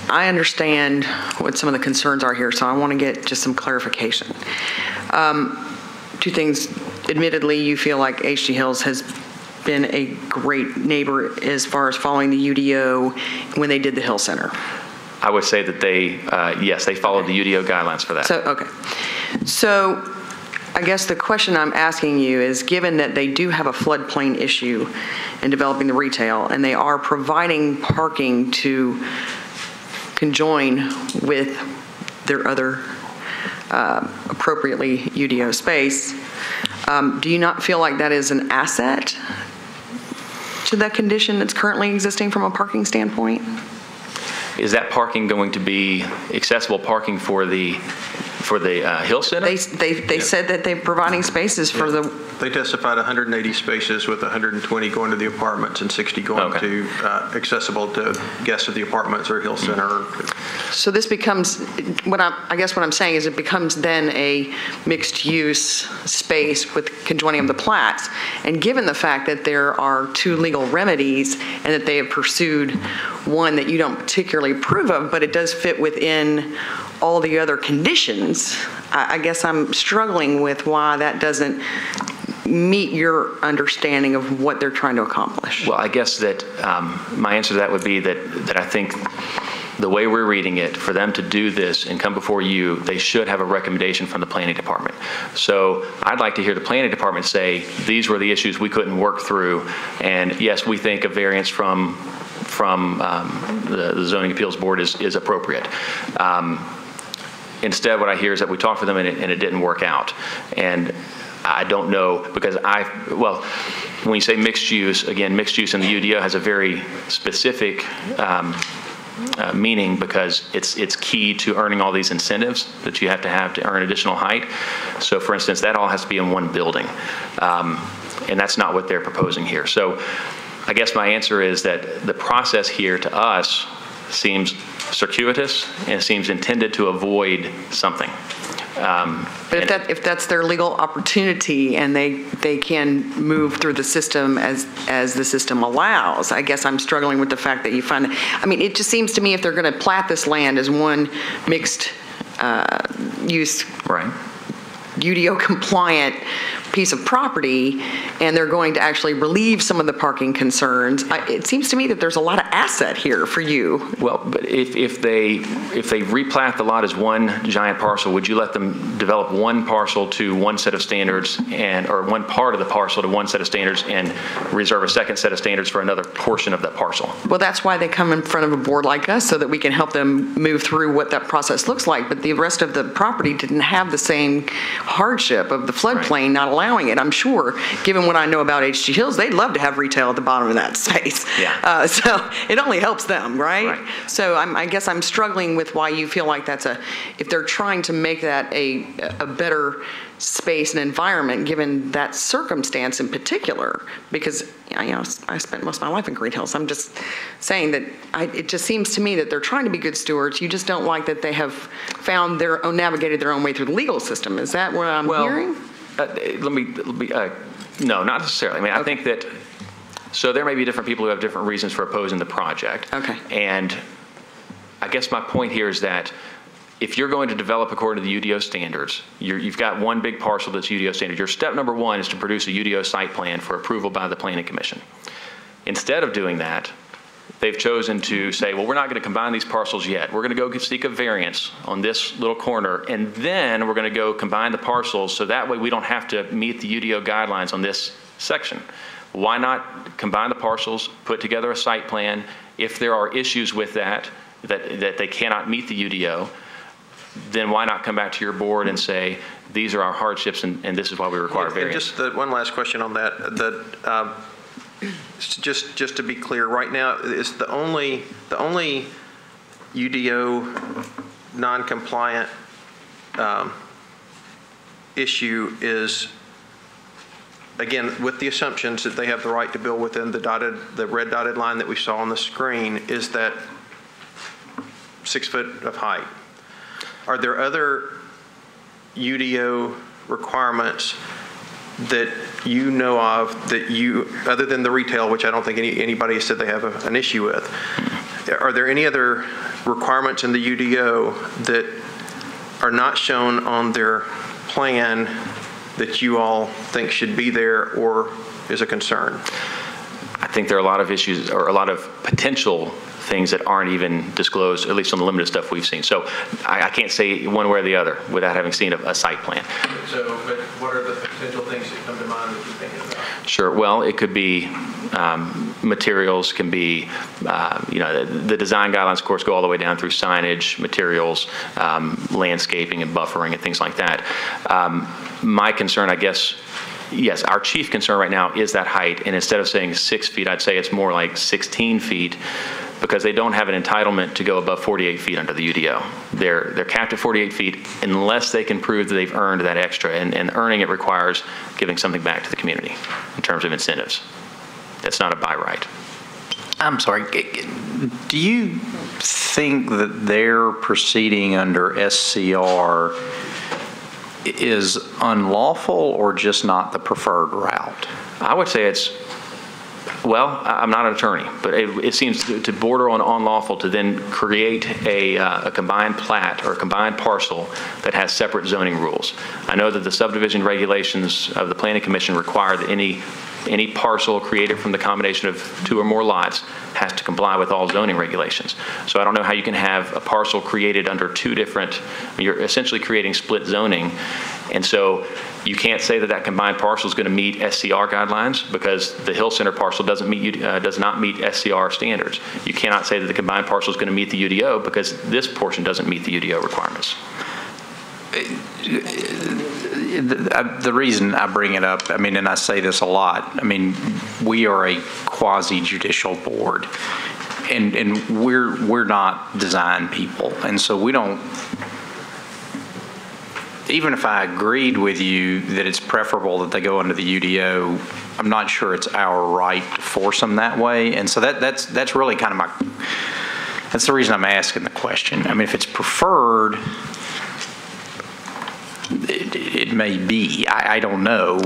I understand what some of the concerns are here, so I want to get just some clarification. Two things. Admittedly, you feel like HG Hills has been a great neighbor as far as following the UDO when they did the Hill Center. I would say that yes, they followed the UDO guidelines for that. So I guess the question I'm asking you is, given that they do have a floodplain issue in developing the retail, and they are providing parking to conjoin with their other appropriately UDO space, do you not feel like that is an asset to that condition that's currently existing from a parking standpoint? Is that parking going to be accessible parking for the Hill Center? They said that they're providing spaces for the. They testified 180 spaces with 120 going to the apartments and 60 going to accessible to guests of the apartments or Hill Center. So this becomes what I'm saying is it becomes then a mixed use space with conjoining of the plats. And given the fact that there are two legal remedies and that they have pursued one that you don't particularly approve of, but it does fit within all the other conditions, I guess I'm struggling with why that doesn't meet your understanding of what they're trying to accomplish. Well, I guess that my answer to that would be that I think the way we're reading it, for them to do this and come before you, they should have a recommendation from the planning department. So I'd like to hear the planning department say, these were the issues we couldn't work through, and yes, we think a variance from the Zoning Appeals Board is appropriate. Instead, what I hear is that we talked to them and it didn't work out. And I don't know, because when you say mixed use, again, mixed use in the UDO has a very specific meaning, because it's key to earning all these incentives that you have to earn additional height. So for instance, that all has to be in one building. And that's not what they're proposing here. So I guess my answer is that the process here to us seems circuitous and seems intended to avoid something. But if that's their legal opportunity and they can move through the system as the system allows, I guess I'm struggling with the fact that you find, it just seems to me if they're going to plat this land as one mixed use, right, UDO compliant piece of property, and they're going to actually relieve some of the parking concerns, it seems to me that there's a lot of asset here for you. Well, but if they replat the lot as one giant parcel, would you let them develop one parcel to one set of standards or one part of the parcel to one set of standards and reserve a second set of standards for another portion of that parcel? Well, that's why they come in front of a board like us, so that we can help them move through what that process looks like. But the rest of the property didn't have the same hardship of the floodplain not allowing it. I'm sure, given what I know about HG Hills, they'd love to have retail at the bottom of that space. Yeah. So it only helps them, right? So so I guess I'm struggling with why you feel like that's if they're trying to make that a better space and environment given that circumstance in particular, because I spent most of my life in Green Hills. I'm just saying that it just seems to me that they're trying to be good stewards. You just don't like that they have found navigated their own way through the legal system. Is that what I'm hearing? No, not necessarily. I mean, I think that, so there may be different people who have different reasons for opposing the project. Okay. And I guess my point here is that if you're going to develop according to the UDO standards, you've got one big parcel that's UDO standard. Your step number one is to produce a UDO site plan for approval by the Planning Commission. Instead of doing that, they've chosen to say, well, we're not going to combine these parcels yet. We're going to go seek a variance on this little corner, and then we're going to go combine the parcels so that way we don't have to meet the UDO guidelines on this section. Why not combine the parcels, put together a site plan? If there are issues with that they cannot meet the UDO, then why not come back to your board and say, these are our hardships and this is why we require variance? Just one last question on that. Just to be clear, right now is the only UDO non-compliant issue is, again, with the assumptions that they have the right to build within the red dotted line that we saw on the screen, is that 6 foot of height. Are there other UDO requirements that you know of that other than the retail, which I don't think anybody has said they have an issue with, are there any other requirements in the UDO that are not shown on their plan that you all think should be there or is a concern? I think there are a lot of issues or a lot of potential things that aren't even disclosed, at least on the limited stuff we've seen. So I can't say one way or the other without having seen a site plan. But what are the potential things that come to mind that you're thinking about? Sure. Well, it could be materials, can be, the design guidelines, of course, go all the way down through signage, materials, landscaping and buffering and things like that. My concern, I guess, yes, our chief concern right now is that height. And instead of saying 6 feet, I'd say it's more like 16 feet because they don't have an entitlement to go above 48 feet under the UDO. They're capped at 48 feet unless they can prove that they've earned that extra. And earning it requires giving something back to the community in terms of incentives. That's not a by right. I'm sorry, do you think that their proceeding under SCR is unlawful or just not the preferred route? I would say it's, well, I'm not an attorney, but it seems to border on unlawful to then create a combined plat or a combined parcel that has separate zoning rules. I know that the subdivision regulations of the Planning Commission require that any parcel created from the combination of 2 or more lots has to comply with all zoning regulations. So I don't know how you can have a parcel created under 2 different, you're essentially creating split zoning. And so you can't say that combined parcel is going to meet SCR guidelines because the Hill Center parcel does not meet SCR standards. You cannot say that the combined parcel is going to meet the UDO because this portion doesn't meet the UDO requirements. The reason I bring it up, I mean, and I say this a lot, I mean, we are a quasi-judicial board, and we're not design people, and so we don't, even if I agreed with you that it's preferable that they go under the UDO, I'm not sure it's our right to force them that way, and so that's really kind of that's the reason I'm asking the question. I mean, if it's preferred, it may be. I don't know.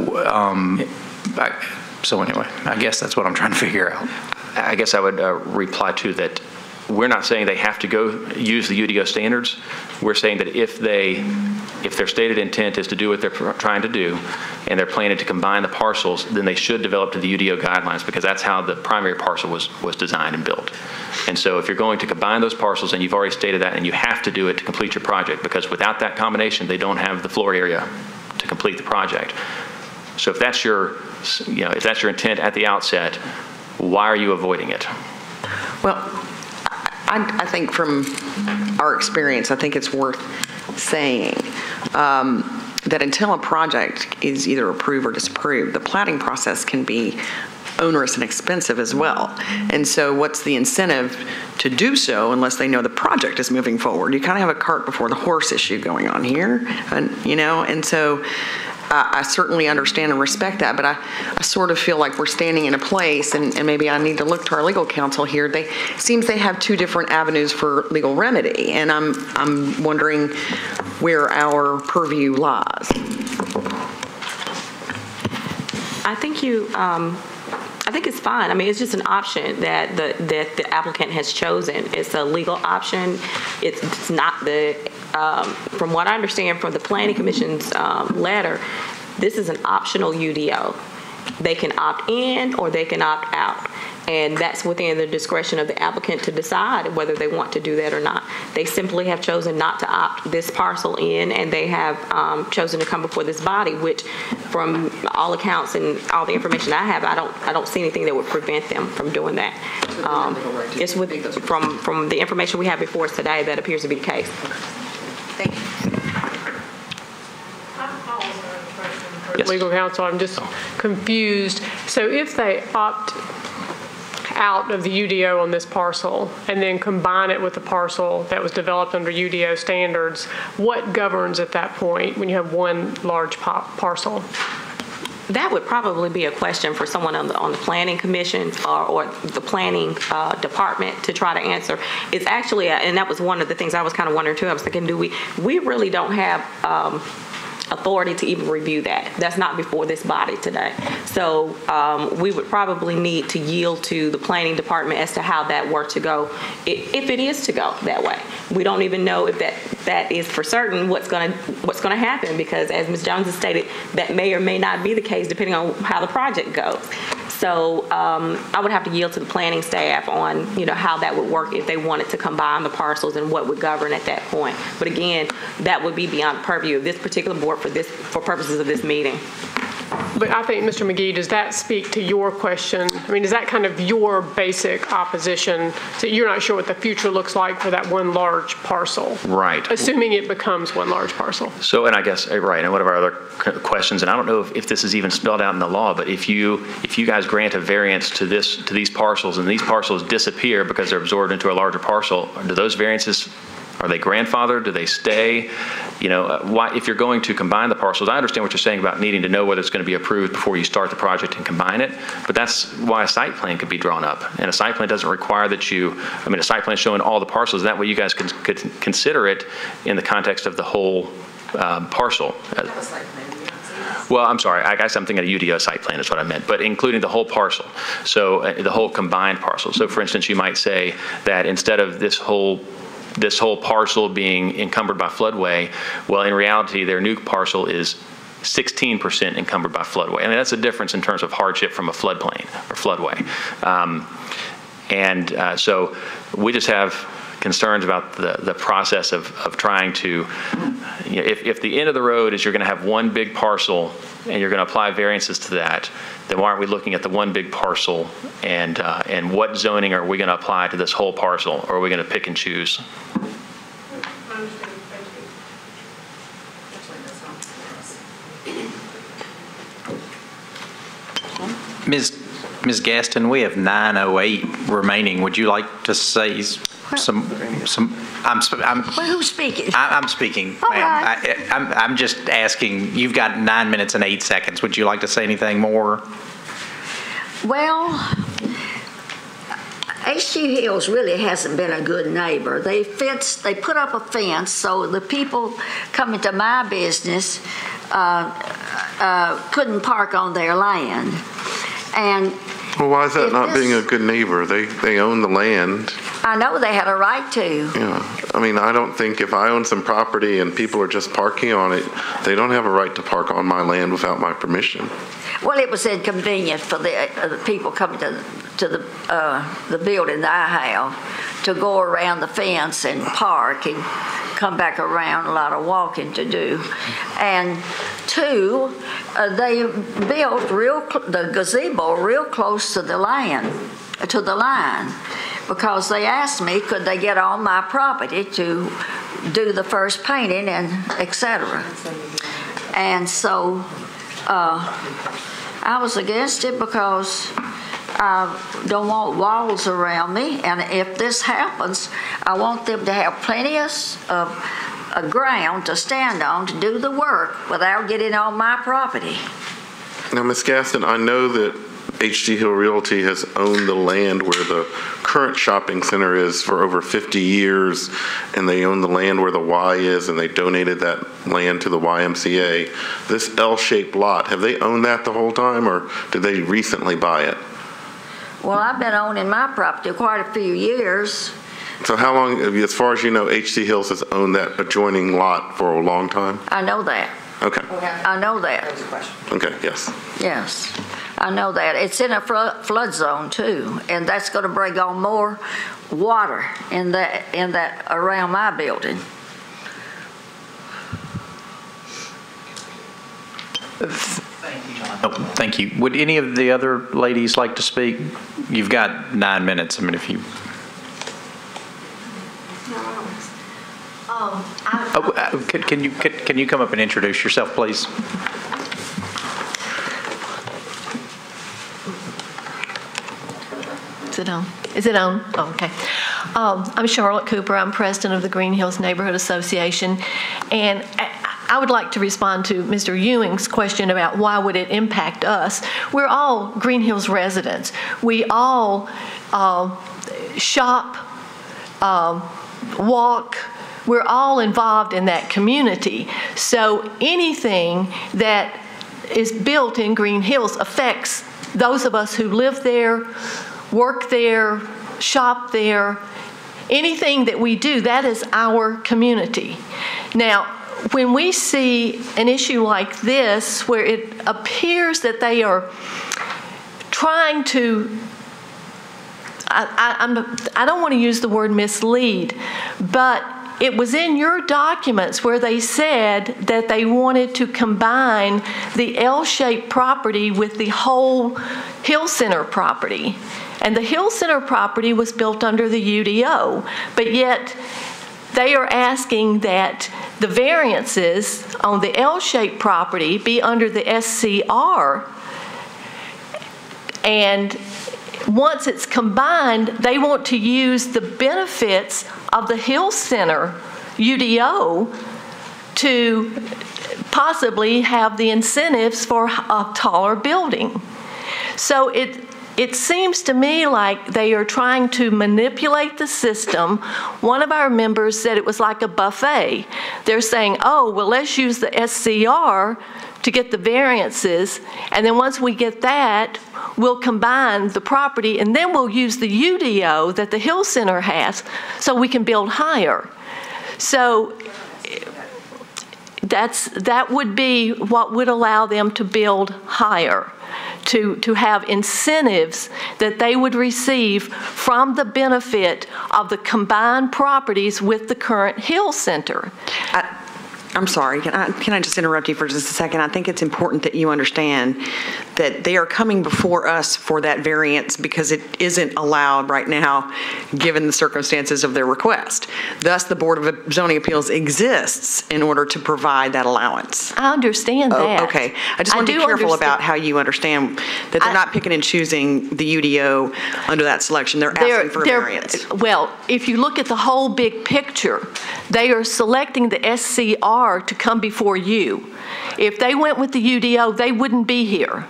So anyway, I guess that's what I'm trying to figure out. I guess I would reply to that. We're not saying they have to go use the UDO standards. We're saying that if their stated intent is to do what they're trying to do and they're planning to combine the parcels, then they should develop to the UDO guidelines because that's how the primary parcel was designed and built. And so if you're going to combine those parcels, and you've already stated that, and you have to do it to complete your project because without that combination, they don't have the floor area to complete the project. So if that's your intent at the outset, why are you avoiding it? Well, I think from our experience, I think it's worth saying that until a project is either approved or disapproved, the planning process can be onerous and expensive as well. And so what's the incentive to do so unless they know the project is moving forward? You kind of have a cart before the horse issue going on here, and so I certainly understand and respect that, but I sort of feel like we're standing in a place, and maybe I need to look to our legal counsel here. Seems they have two different avenues for legal remedy, and I'm wondering where our purview lies. I think it's fine. I mean, it's just an option that the applicant has chosen. It's a legal option. It's not the, from what I understand from the Planning Commission's letter, this is an optional UDO. They can opt in or they can opt out. And that's within the discretion of the applicant to decide whether they want to do that or not. They simply have chosen not to opt this parcel in, and they have chosen to come before this body, which from all accounts and all the information I have, I don't see anything that would prevent them from doing that. It's from the information we have before us today, that appears to be the case. Thank you. Yes. Legal counsel, I'm just confused. So if they opt out of the UDO on this parcel and then combine it with the parcel that was developed under UDO standards, what governs at that point when you have one large parcel? That would probably be a question for someone on the Planning Commission or the Planning Department to try to answer. It's actually, and that was one of the things I was kind of wondering too. I was thinking, we really don't have authority to even review that. That's not before this body today. So we would probably need to yield to the Planning Department as to how that were to go, if it is to go that way. We don't even know if that is for certain what's going to happen, because as Ms. Jones has stated, that may or may not be the case depending on how the project goes. So I would have to yield to the planning staff on how that would work if they wanted to combine the parcels and what would govern at that point. But again, that would be beyond purview of this particular board for purposes of this meeting. But I think, Mr. McGee, does that speak to your question? I mean, is that kind of your basic opposition, so you're not sure what the future looks like for that one large parcel? Right. Assuming it becomes one large parcel. So, and I guess, right, and one of our other questions, and I don't know if this is even spelled out in the law, but if you guys grant a variance to these parcels and these parcels disappear because they're absorbed into a larger parcel, do those variances, are they grandfathered? Do they stay? Why, if you're going to combine the parcels, I understand what you're saying about needing to know whether it's going to be approved before you start the project and combine it, but that's why a site plan could be drawn up. And a site plan doesn't require that a site plan showing all the parcels, that way you guys could consider it in the context of the whole parcel. Well, I'm sorry, I guess I'm thinking a UDO site plan is what I meant, but including the whole parcel, so the whole combined parcel. So for instance, you might say that instead of this whole parcel being encumbered by floodway, well, in reality, their new parcel is 16% encumbered by floodway. I mean, that's a difference in terms of hardship from a floodplain or floodway. So we just have concerns about the process of trying to, if the end of the road is you're going to have one big parcel and you're going to apply variances to that, then why aren't we looking at the one big parcel and what zoning are we going to apply to this whole parcel, or are we going to pick and choose? Ms. Gaston, we have 9:08 remaining. Would you like to say some? Who's speaking? I'm speaking, ma'am. Right. I'm just asking. You've got 9 minutes and 8 seconds. Would you like to say anything more? Well, HG Hills really hasn't been a good neighbor. They put up a fence so the people coming to my business couldn't park on their land. And well, why is that not being a good neighbor? They own the land. I know they had a right to. Yeah. I mean, I don't think if I own some property and people are just parking on it, they don't have a right to park on my land without my permission. Well, it was inconvenient for the people coming to the building that I have to go around the fence and park and come back around, a lot of walking to do. And two, they built the gazebo real close to the line, because they asked me could they get on my property to do the first painting and etc. And so I was against it because don't want walls around me, and if this happens, I want them to have plenty of ground to stand on to do the work without getting on my property. Now, Ms. Gaston, I know that H.G. Hill Realty has owned the land where the current shopping center is for over 50 years, and they own the land where the Y is, and they donated that land to the YMCA. This L-shaped lot, have they owned that the whole time, or did they recently buy it? Well, I've been owning my property quite a few years. So how long, as far as you know, H.C. Hills has owned that adjoining lot for a long time? I know that. Okay. I know that. Okay, yes. Yes, I know that. It's in a flood zone too, and that's going to bring on more water in that around my building. Oh, thank you. Would any of the other ladies like to speak? You've got 9 minutes. I mean, if you. Can you come up and introduce yourself, please? Is it on? Is it on? Oh, okay. I'm Charlotte Cooper. I'm president of the Green Hills Neighborhood Association, and I would like to respond to Mr. Ewing's question about why would it impact us. We're all Green Hills residents. We all shop, walk. We're all involved in that community. So anything that is built in Green Hills affects those of us who live there, work there, shop there. Anything that we do, that is our community. Now, when we see an issue like this, where it appears that they are trying to, I don't want to use the word mislead, but it was in your documents where they said that they wanted to combine the L-shaped property with the whole Hill Center property. And the Hill Center property was built under the UDO, but yet they are asking that the variances on the L-shaped property be under the SCR. And once it's combined, they want to use the benefits of the Hill Center UDO to possibly have the incentives for a taller building. So it seems to me like they are trying to manipulate the system. One of our members said it was like a buffet. They're saying, oh, well, let's use the SCR to get the variances, and then once we get that, we'll combine the property, and then we'll use the UDO that the Hill Center has so we can build higher. So that would be what would allow them to build higher, to have incentives that they would receive from the benefit of the combined properties with the current Hill Center. I'm sorry, can I just interrupt you for just a second? I think it's important that you understand that they are coming before us for that variance because it isn't allowed right now given the circumstances of their request. Thus, the Board of Zoning Appeals exists in order to provide that allowance. I understand that. Okay. I just want to be careful about how you understand that they're not picking and choosing the UDO under that selection. They're asking for a variance. Well, if you look at the whole big picture, they are selecting the SCR to come before you. If they went with the UDO, they wouldn't be here.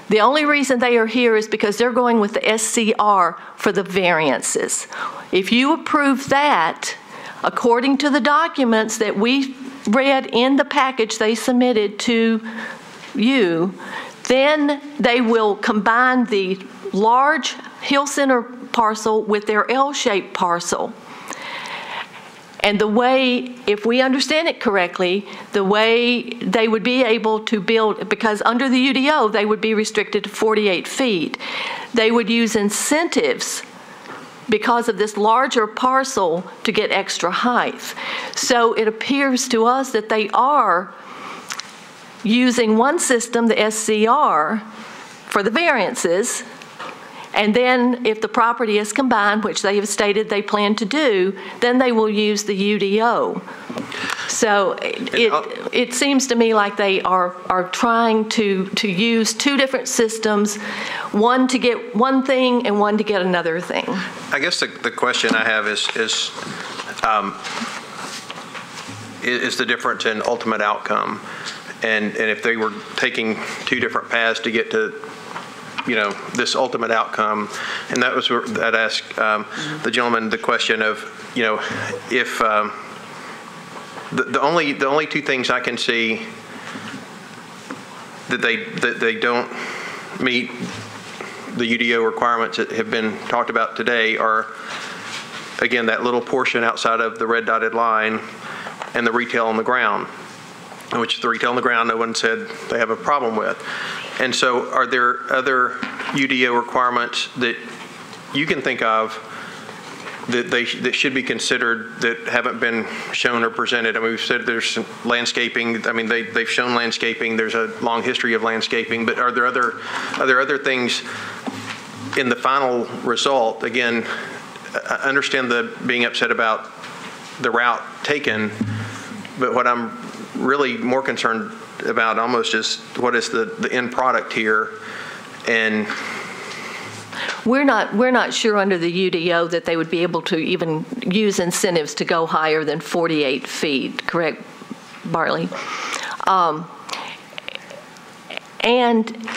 The only reason they are here is because they're going with the SCR for the variances. If you approve that, according to the documents that we read in the package they submitted to you, then they will combine the large Hill Center parcel with their L-shaped parcel. And the way, if we understand it correctly, the way they would be able to build, because under the UDO, they would be restricted to 48 feet. They would use incentives because of this larger parcel to get extra height. So it appears to us that they are using one system, the SCR, for the variances. And then if the property is combined, which they have stated they plan to do, then they will use the UDO. So it seems to me like they are trying to use two different systems, one to get one thing and one to get another thing. I guess the question I have is the difference in ultimate outcome, and if they were taking two different paths to get to this ultimate outcome, and that was where I'd ask the gentleman the question of if the only two things I can see that they don't meet the UDO requirements that have been talked about today are, again, that little portion outside of the red dotted line and the retail on the ground, which the retail on the ground no one said they have a problem with. And so are there other UDO requirements that you can think of that should be considered that haven't been shown or presented? I mean, we've said there's some landscaping. I mean, they've shown landscaping. There's a long history of landscaping. But are there other things in the final result? Again, I understand the being upset about the route taken, but what I'm really more concerned about almost is what is the end product here. And We're not sure under the UDO that they would be able to even use incentives to go higher than 48 feet, correct, Barley? And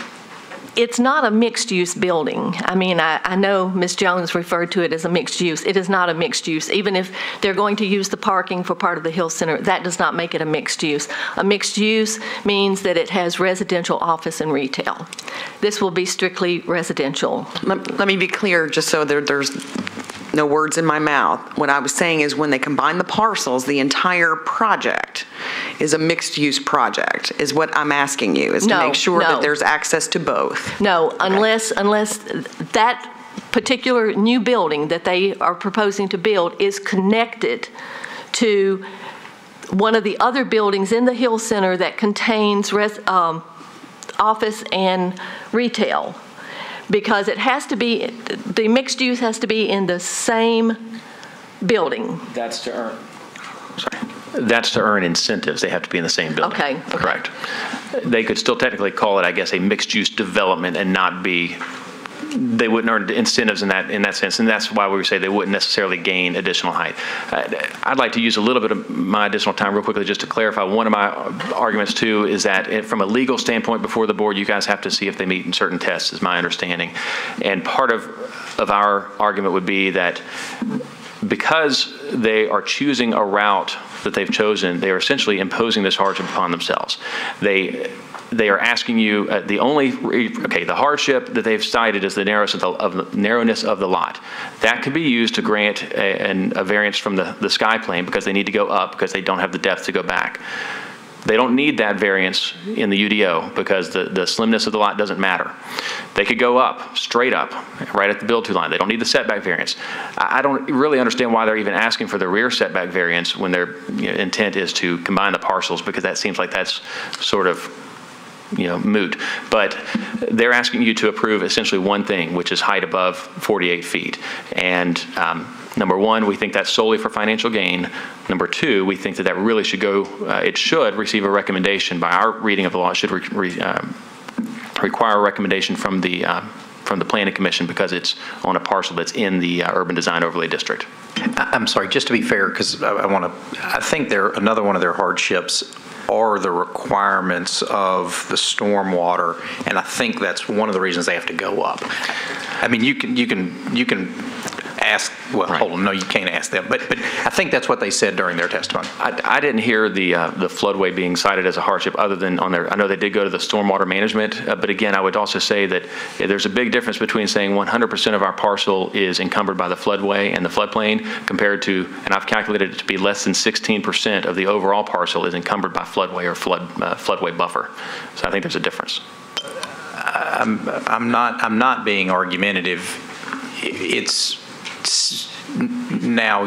it's not a mixed-use building. I mean, I know Ms. Jones referred to it as a mixed use. It is not a mixed use. Even if they're going to use the parking for part of the Hill Center, that does not make it a mixed use. A mixed use means that it has residential, office, and retail. This will be strictly residential. Let me be clear, just so there's no words in my mouth. What I was saying is when they combine the parcels, the entire project is a mixed-use project, is what I'm asking you, is to make sure that there's access to both. No, unless that particular new building that they are proposing to build is connected to one of the other buildings in the Hill Center that contains office and retail. Because it has to be, the mixed use has to be in the same building. That's to earn. Sorry. That's to earn incentives. They have to be in the same building. Okay. Correct. They could still technically call it, I guess, a mixed-use development and not be. They wouldn't earn incentives in that sense, and that's why we say they wouldn't necessarily gain additional height. I'd like to use a little bit of my additional time real quickly just to clarify. One of my arguments too is that from a legal standpoint before the board, you guys have to see if they meet certain tests, is my understanding. And part of our argument would be that because they are choosing a route that they've chosen, they are essentially imposing this hardship upon themselves. They are asking you, the hardship that they've cited is the narrowness of the lot. That could be used to grant a variance from the sky plane because they need to go up because they don't have the depth to go back. They don't need that variance in the UDO because the slimness of the lot doesn't matter. They could go up, straight up, right at the build-to line. They don't need the setback variance. I don't really understand why they're even asking for the rear setback variance when their intent is to combine the parcels, because that seems like that's sort of moot. But they're asking you to approve essentially one thing, which is height above 48 feet. And number one, we think that's solely for financial gain. Number two, we think that really should go, it should receive a recommendation by our reading of the law. It should require a recommendation from the Planning Commission because it's on a parcel that's in the Urban Design Overlay District. I'm sorry, just to be fair, because I think another one of their hardships are the requirements of the stormwater, and I think that's one of the reasons they have to go up. I mean, you can ask. Well, right. Hold on, no, you can't ask them. But I think that's what they said during their testimony. I didn't hear the floodway being cited as a hardship, other than on their. I know they did go to the stormwater management, but again, I would also say that there's a big difference between saying 100% of our parcel is encumbered by the floodway and the floodplain, compared to, and I've calculated it to be less than 16% of the overall parcel is encumbered by floodway or floodway buffer. So I think there's a difference. I'm not being argumentative. It's now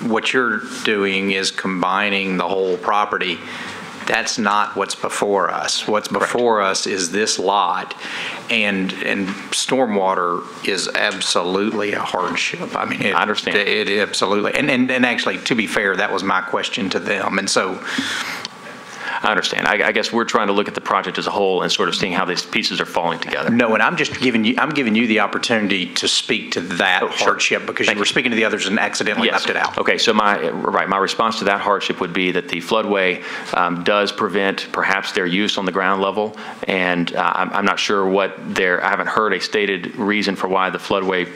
what you're doing is combining the whole property. That's not what's before us. What's before us is this lot, and stormwater is absolutely a hardship. I mean, I understand. It absolutely, and actually, to be fair, that was my question to them, and so. I understand. I guess we're trying to look at the project as a whole and sort of seeing how these pieces are falling together. No, and I'm giving you the opportunity to speak to that hardship because you were speaking to the others and accidentally left it out. Okay, so my response to that hardship would be that the floodway does prevent perhaps their use on the ground level, and I'm not sure I haven't heard a stated reason for why the floodway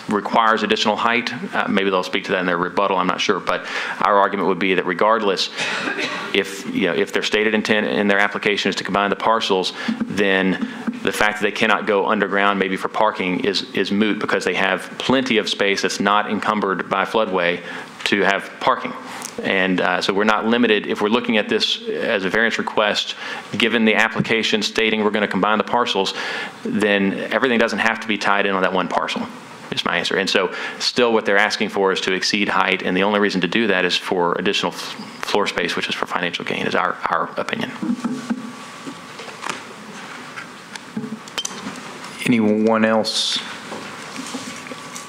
requires additional height. Maybe they'll speak to that in their rebuttal, I'm not sure, but our argument would be that regardless, if their stated intent in their application is to combine the parcels, then the fact that they cannot go underground maybe for parking is moot because they have plenty of space that's not encumbered by floodway to have parking. And so we're not limited. If we're looking at this as a variance request, given the application stating we're going to combine the parcels, then everything doesn't have to be tied in on that one parcel. Is my answer. And so still what they're asking for is to exceed height, and the only reason to do that is for additional floor space, which is for financial gain, is our opinion. Anyone else?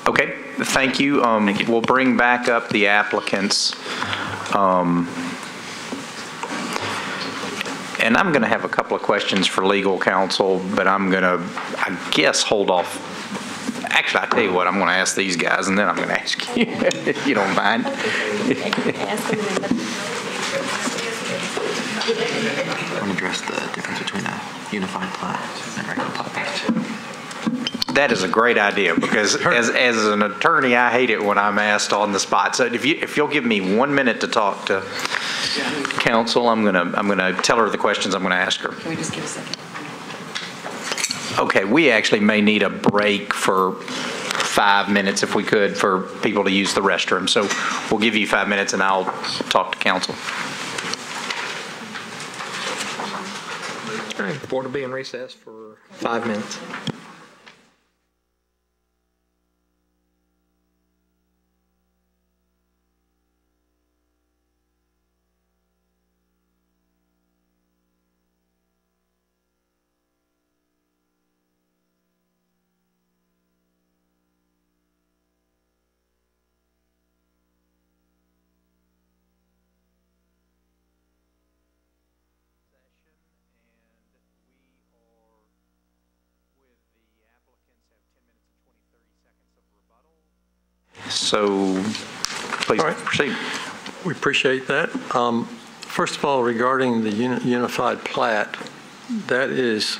Okay, thank you. Thank you. We'll bring back up the applicants. And I'm going to have a couple of questions for legal counsel, but I'm going to, I guess, hold off. Actually, I tell you what, I'm going to ask these guys, and then I'm going to ask you, if you don't mind. I want to address the difference between a unified plat and regular plat. That is a great idea, because as an attorney, I hate it when I'm asked on the spot. So if you'll give me 1 minute to talk to counsel, I'm gonna tell her the questions I'm going to ask her. Can we just give a second? Okay, we actually may need a break for 5 minutes if we could for people to use the restroom. So we'll give you 5 minutes and I'll talk to counsel. All right, the board will be in recess for 5 minutes. So please proceed. We appreciate that. First of all, regarding the unified plat, that is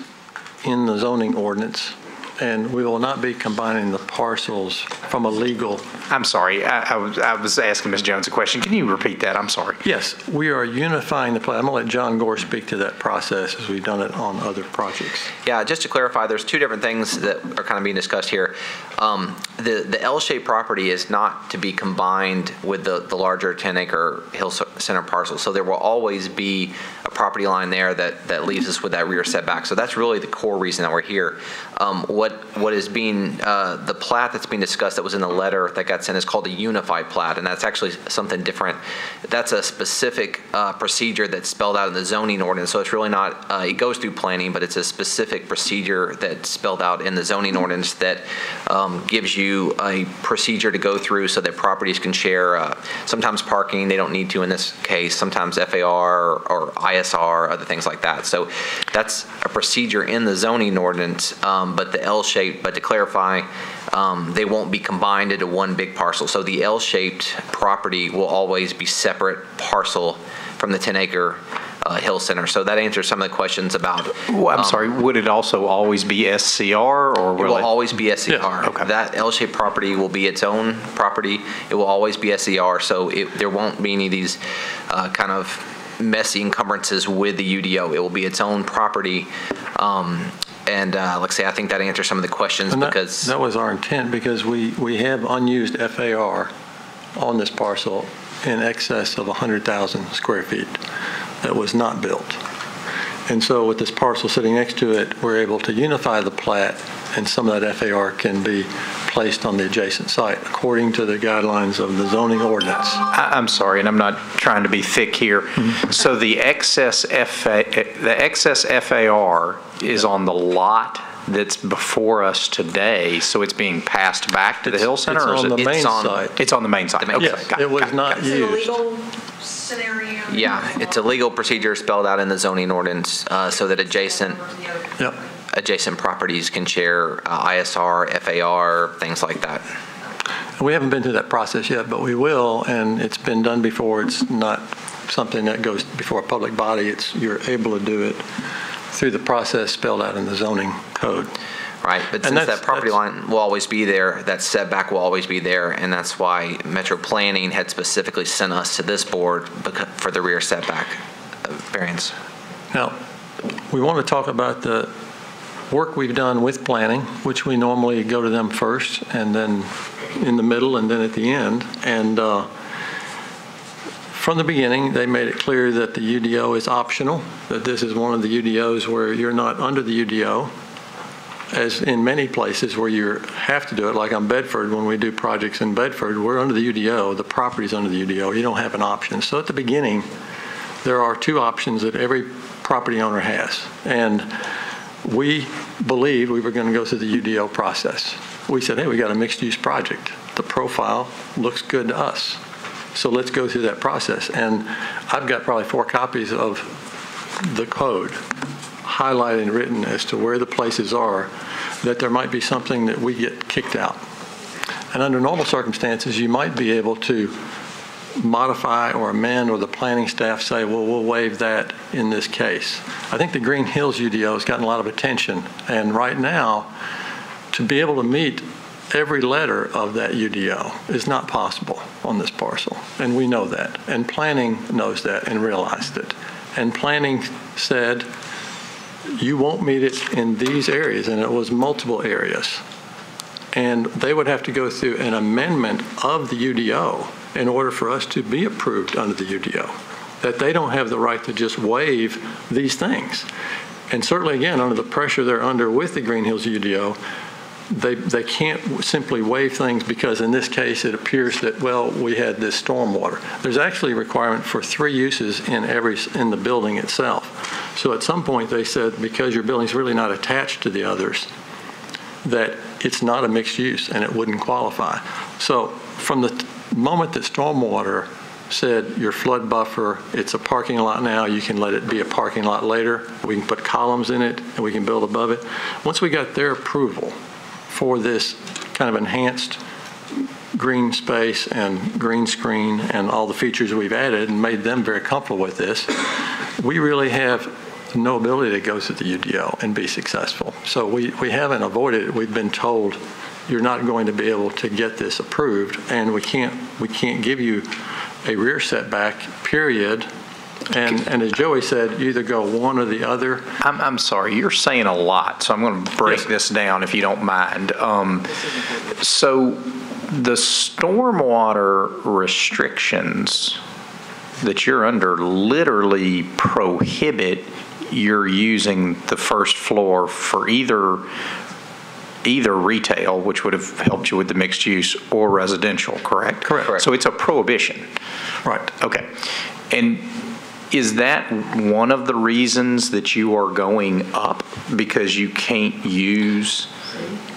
in the zoning ordinance, and we will not be combining the parcels from a legal. I'm sorry, I was asking Ms. Jones a question. Can you repeat that? I'm sorry. Yes, we are unifying the plat. I'm going to let John Gore speak to that process as we've done it on other projects. Yeah, just to clarify, there's two different things that are kind of being discussed here. The L-shaped property is not to be combined with the larger 10-acre Hill Center parcel. So there will always be a property line there that leaves us with that rear setback. So that's really the core reason that we're here. What is being, the plat that's being discussed that was in the letter that got sent is called a unified plat, and that's actually something different. That's a specific procedure that's spelled out in the zoning ordinance. So it's really not, it goes through planning, but it's a specific procedure that's spelled out in the zoning ordinance that gives you a procedure to go through so that properties can share sometimes parking, they don't need to in this case, sometimes FAR or ISR, other things like that. So that's a procedure in the zoning ordinance, but the L-shaped, but to clarify, they won't be combined into one big parcel. So the L-shaped property will always be separate parcel from the 10-acre Hill Center. So that answers some of the questions about. Well, I'm sorry. Would it also always be SCR, or will it will always be SCR? Yeah, okay. That L-shaped property will be its own property. It will always be SCR. So there won't be any of these kind of messy encumbrances with the UDO. It will be its own property. And like I say, I think that answers some of the questions, because that was our intent, because we have unused FAR on this parcel in excess of 100,000 square feet that was not built. And so with this parcel sitting next to it, we're able to unify the plat, and some of that FAR can be placed on the adjacent site, according to the guidelines of the zoning ordinance. I'm sorry, and I'm not trying to be thick here. So the excess FAR is on the lot that's before us today, so it's being passed back to the Hill Center? It's on the main site. It's on the main site. Okay, Yes, got it was not It's a used. legal scenario. Yeah, it's a legal procedure spelled out in the zoning ordinance so that adjacent properties can share ISR, FAR, things like that. We haven't been through that process yet, but we will, and it's been done before. It's not something that goes before a public body. You're able to do it through the process spelled out in the zoning code. Right, but since that property line will always be there, that setback will always be there, and that's why Metro Planning had specifically sent us to this board for the rear setback variance. Now, we want to talk about the work we've done with planning, which we normally go to them first, and then in the middle, and then at the end. And from the beginning, they made it clear that the UDO is optional, that this is one of the UDOs where you're not under the UDO, as in many places where you have to do it, like on Bedford, when we do projects in Bedford, we're under the UDO, the property's under the UDO, you don't have an option. So at the beginning, there are two options that every property owner has. And we believed we were going to go through the UDO process. We said, hey, we got a mixed-use project. The profile looks good to us. So let's go through that process. And I've got probably 4 copies of the code highlighted and written as to where the places are that there might be something that we get kicked out. And under normal circumstances, you might be able to modify or amend, or the planning staff say, well, we'll waive that in this case. I think the Green Hills UDO has gotten a lot of attention. And right now, to be able to meet every letter of that UDO is not possible on this parcel. And we know that. And planning knows that and realized it. And planning said, you won't meet it in these areas. And it was multiple areas. And they would have to go through an amendment of the UDO in order for us to be approved under the UDO. That they don't have the right to just waive these things. And certainly, again, under the pressure they're under with the Green Hills UDO, they can't simply waive things because in this case it appears that, well, we had this stormwater. There's actually a requirement for 3 uses in the building itself. So at some point they said, because your building's really not attached to the others, that it's not a mixed use and it wouldn't qualify. So from the moment that stormwater said your flood buffer, it's a parking lot now, you can let it be a parking lot later, we can put columns in it and we can build above it. Once we got their approval for this kind of enhanced green space and green screen and all the features we've added and made them very comfortable with this, we really have no ability to go through the UDO and be successful. So we haven't avoided it. We've been told you're not going to be able to get this approved, and we can't give you a rear setback, period. And as Joey said, you either go one or the other. I'm sorry, you're saying a lot, so I'm going to break this down if you don't mind. So the stormwater restrictions that you're under literally prohibit your using the first floor for either retail, which would have helped you with the mixed use, or residential, correct? Correct. So it's a prohibition. Right. Okay. And is that one of the reasons that you are going up, because you can't use?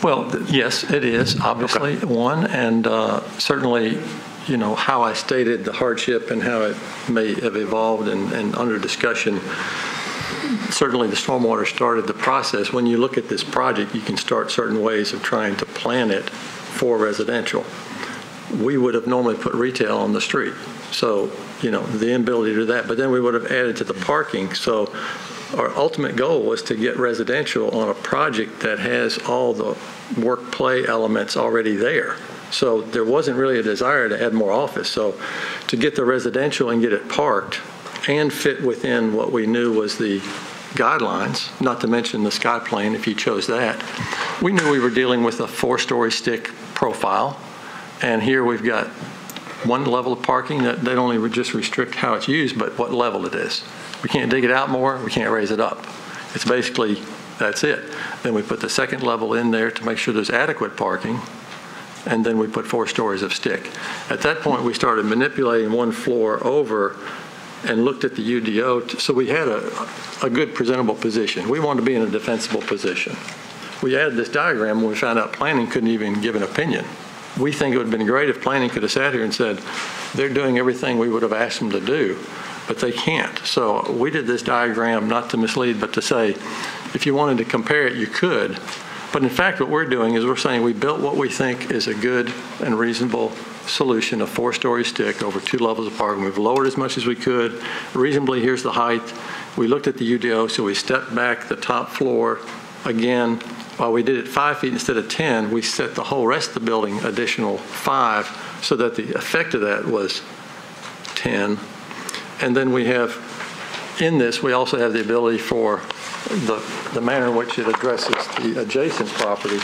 Well, yes, it is, obviously, one, and certainly, you know, how I stated the hardship and how it may have evolved and under discussion. Certainly the stormwater started the process. When you look at this project, you can start certain ways of trying to plan it for residential. We would have normally put retail on the street. So, you know, the inability to do that, but then we would have added to the parking. So our ultimate goal was to get residential on a project that has all the work play elements already there. So there wasn't really a desire to add more office. So to get the residential and get it parked and fit within what we knew was the guidelines, not to mention the sky plane if you chose that, we knew we were dealing with a 4-story stick profile. And here we've got one level of parking that they don't only just restrict how it's used, but what level it is. We can't dig it out more, we can't raise it up. It's basically, that's it. Then we put the second level in there to make sure there's adequate parking. and then we put 4 stories of stick. At that point, we started manipulating 1 floor over and looked at the UDO, so we had a good presentable position. We wanted to be in a defensible position. We added this diagram when we found out planning couldn't even give an opinion. We think it would have been great if planning could have sat here and said, they're doing everything we would have asked them to do, but they can't. So we did this diagram not to mislead, but to say, if you wanted to compare it, you could. But in fact, what we're doing is we're saying we built what we think is a good and reasonable solution, a 4-story stick over 2 levels of parking. We've lowered as much as we could. Reasonably, here's the height. We looked at the UDO, so we stepped back the top floor. Again, while we did it 5 feet instead of 10, we set the whole rest of the building additional 5, so that the effect of that was 10. And then we have, in this, we also have the ability for the manner in which it addresses the adjacent property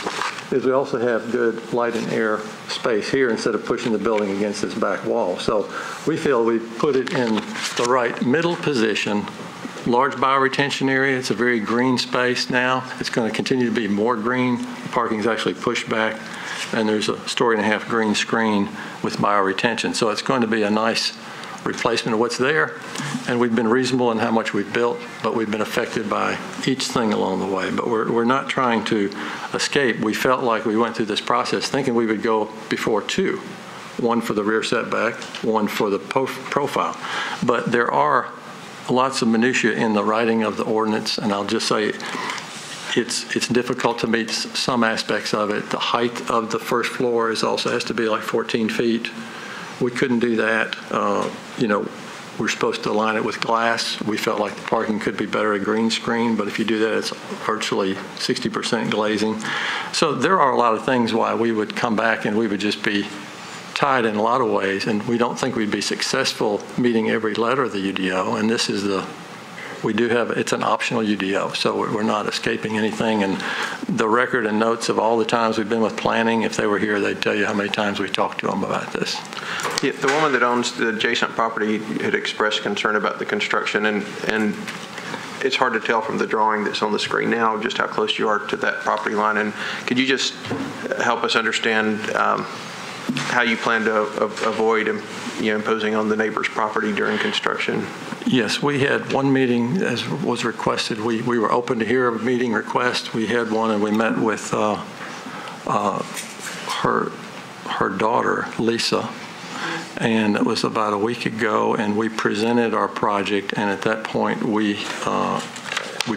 is we also have good light and air space here instead of pushing the building against this back wall. So we feel we put it in the right middle position. Large bioretention area. It's a very green space now. It's going to continue to be more green. The parking is actually pushed back, and there's a 1.5-story green screen with bioretention. So it's going to be a nice replacement of what's there, and we've been reasonable in how much we've built, but we've been affected by each thing along the way. But we're not trying to escape. We felt like we went through this process thinking we would go before 2, 1 for the rear setback, 1 for the profile. But there are lots of minutia in the writing of the ordinance, and I'll just say it's difficult to meet some aspects of it. The height of the first floor also has to be like 14 feet. We couldn't do that. We're supposed to align it with glass. We felt like the parking could be better at green screen, but if you do that, it's virtually 60% glazing. So there are a lot of things why we would come back and we would just be tied in a lot of ways, and we don't think we'd be successful meeting every letter of the UDO, and this is it's an optional UDO, so we're not escaping anything. And the record and notes of all the times we've been with planning, if they were here, they'd tell you how many times we talked to them about this. Yeah, the woman that owns the adjacent property had expressed concern about the construction, and it's hard to tell from the drawing that's on the screen now just how close you are to that property line. And could you just help us understand how you plan to avoid imposing on the neighbor's property during construction? Yes, we had one meeting as was requested. We were open to hear a meeting request. We had one, and we met with her daughter, Lisa, and it was about a week ago, and we presented our project, and at that point we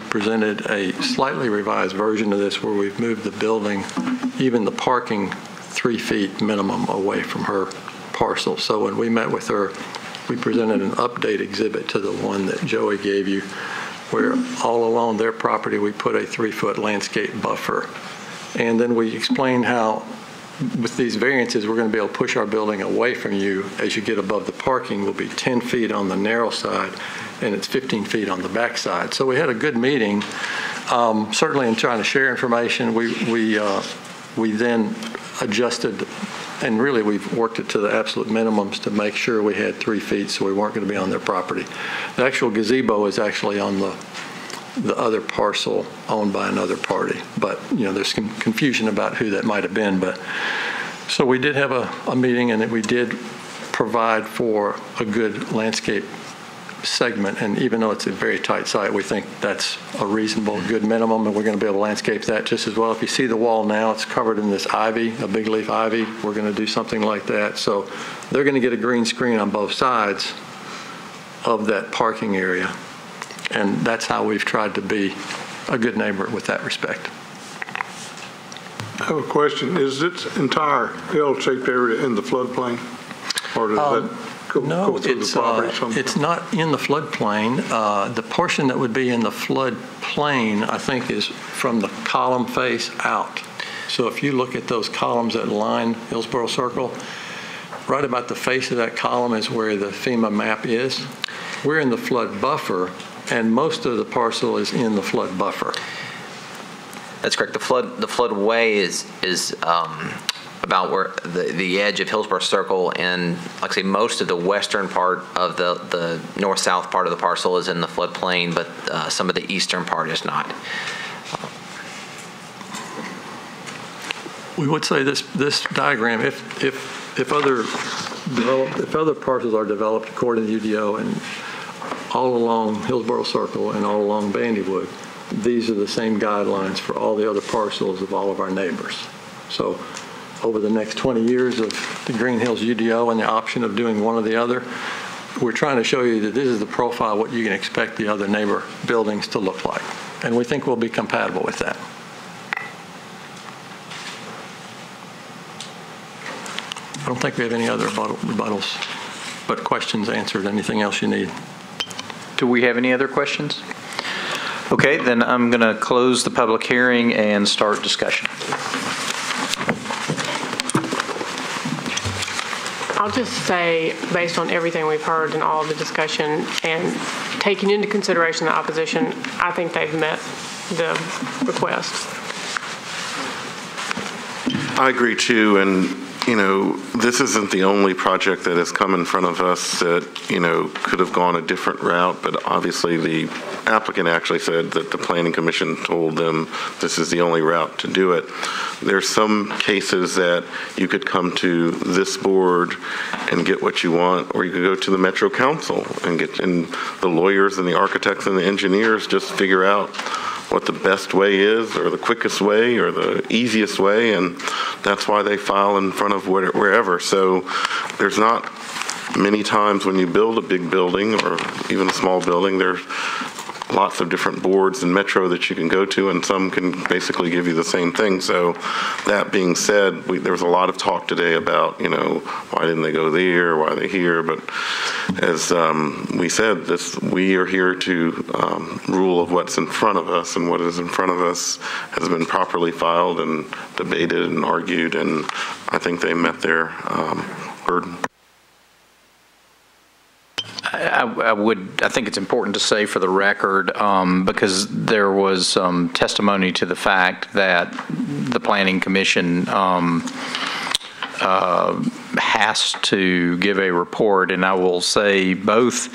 presented a slightly revised version of this where we've moved the building, even the parking, 3 feet minimum away from her parcel. So when we met with her, we presented an update exhibit to the one that Joey gave you, where all along their property we put a 3-foot landscape buffer. And then we explained how with these variances we're going to be able to push our building away from you. As you get above the parking, will be 10 feet on the narrow side, and it's 15 feet on the back side. So we had a good meeting. Certainly in trying to share information, we then adjusted, and really we've worked it to the absolute minimums to make sure we had 3 feet so we weren't going to be on their property. The actual gazebo is actually on the other parcel owned by another party, but there's some confusion about who that might have been. But so we did have a meeting, and we did provide for a good landscape segment, and even though it's a very tight site, we think that's a reasonable, good minimum, and we're going to be able to landscape that just as well. If you see the wall now, it's covered in this ivy, a big leaf ivy. We're going to do something like that. So they're going to get a green screen on both sides of that parking area, and that's how we've tried to be a good neighbor with that respect. I have a question. Is this entire L-shaped area in the floodplain, or does that No, it's not in the floodplain. The portion that would be in the floodplain, I think, is from the column face out. So if you look at those columns that line Hillsborough Circle, right about the face of that column is where the FEMA map is. We're in the flood buffer, and most of the parcel is in the flood buffer. That's correct. The floodway is about where the edge of Hillsborough Circle, and like I say, most of the western part of the north-south part of the parcel is in the floodplain, but some of the eastern part is not. We would say this diagram, if other parcels are developed according to UDO and all along Hillsborough Circle and all along Bandywood, these are the same guidelines for all the other parcels of all of our neighbors. So over the next 20 years of the Green Hills UDO and the option of doing one or the other, we're trying to show you that this is the profile, what you can expect the other neighbor buildings to look like. And we think we'll be compatible with that. I don't think we have any other rebuttals, but questions answered. Anything else you need? Do we have any other questions? Okay, then I'm going to close the public hearing and start discussion. I'll just say, based on everything we've heard and all of the discussion and taking into consideration the opposition, I think they've met the request. I agree too, and this isn't the only project that has come in front of us that, could have gone a different route, but obviously the applicant actually said that the Planning Commission told them this is the only route to do it. There's some cases that you could come to this board and get what you want, or you could go to the Metro Council and the lawyers and the architects and the engineers just figure out what the best way is, or the quickest way, or the easiest way, and that's why they file in front of wherever. So there's not many times when you build a big building or even a small building, there's lots of different boards in Metro that you can go to, and some can basically give you the same thing. So that being said, there was a lot of talk today about, why didn't they go there, why are they here? But as we said, we are here to rule of what's in front of us, and what is in front of us has been properly filed and debated and argued, and I think they met their burden. I think it's important to say for the record, because there was testimony to the fact that the Planning Commission has to give a report, and I will say both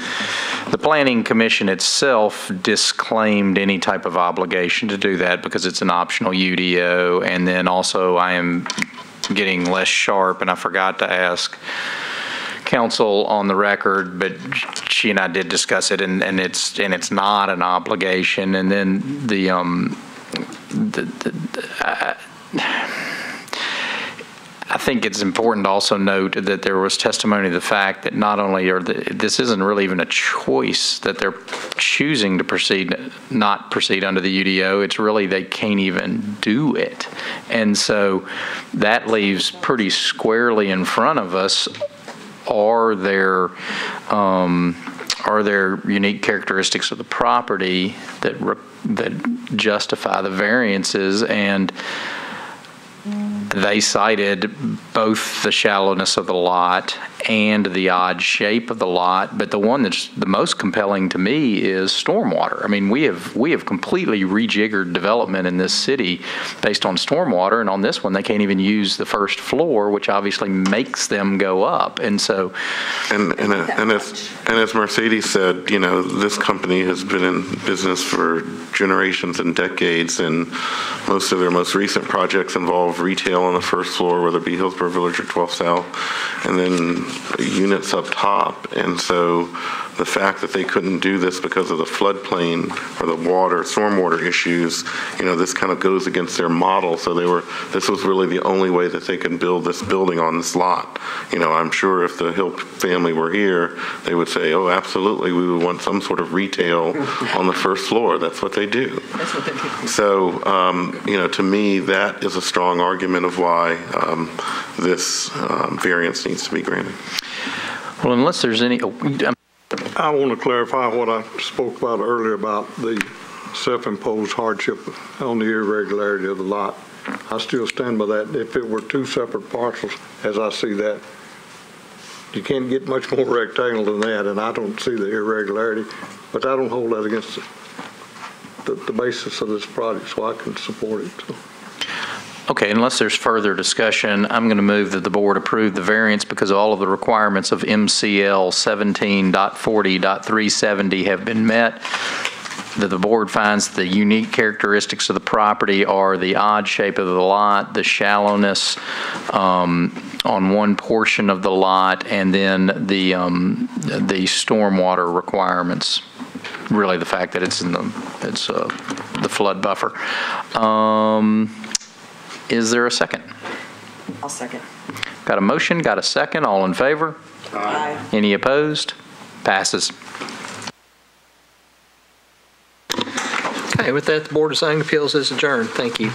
the Planning Commission itself disclaimed any type of obligation to do that because it's an optional UDO, and then also I am getting less sharp, and I forgot to ask council on the record, but she and I did discuss it, and it's not an obligation. And then I think it's important to also note that there was testimony to the fact that not only this isn't really even a choice that they're choosing to not proceed under the UDO. It's really they can't even do it, and so that leaves pretty squarely in front of us. Are there unique characteristics of the property that justify the variances? And they cited both the shallowness of the lot and the odd shape of the lot, but the one that's the most compelling to me is stormwater. I mean, we have completely rejiggered development in this city based on stormwater, and on this one they can't even use the first floor, which obviously makes them go up. And so, and as Mercedes said, this company has been in business for generations and decades, and most of their most recent projects involve retail on the first floor, whether it be Hillsborough Village or 12 South, and then units up top. And so the fact that they couldn't do this because of the floodplain or the stormwater issues, this kind of goes against their model. So this was really the only way that they could build this building on this lot. I'm sure if the Hill family were here, they would say, oh, absolutely, we would want some sort of retail on the first floor. That's what they do. That's what they do. So, to me, that is a strong argument of why this variance needs to be granted. Well, unless there's any... I want to clarify what I spoke about earlier about the self-imposed hardship on the irregularity of the lot. I still stand by that. If it were two separate parcels, as I see that, you can't get much more rectangle than that, and I don't see the irregularity, but I don't hold that against the basis of this project, so I can support it. So. Okay, unless there's further discussion, I'm going to move that the board approve the variance because all of the requirements of MCL 17.40.370 have been met. that the board finds the unique characteristics of the property are the odd shape of the lot, the shallowness on one portion of the lot, and then the stormwater requirements. Really, the fact that it's the flood buffer. Is there a second? I'll second. Got a motion, got a second, all in favor? Aye. Any opposed? Passes. Okay, with that, the Board of Zoning Appeals is adjourned. Thank you.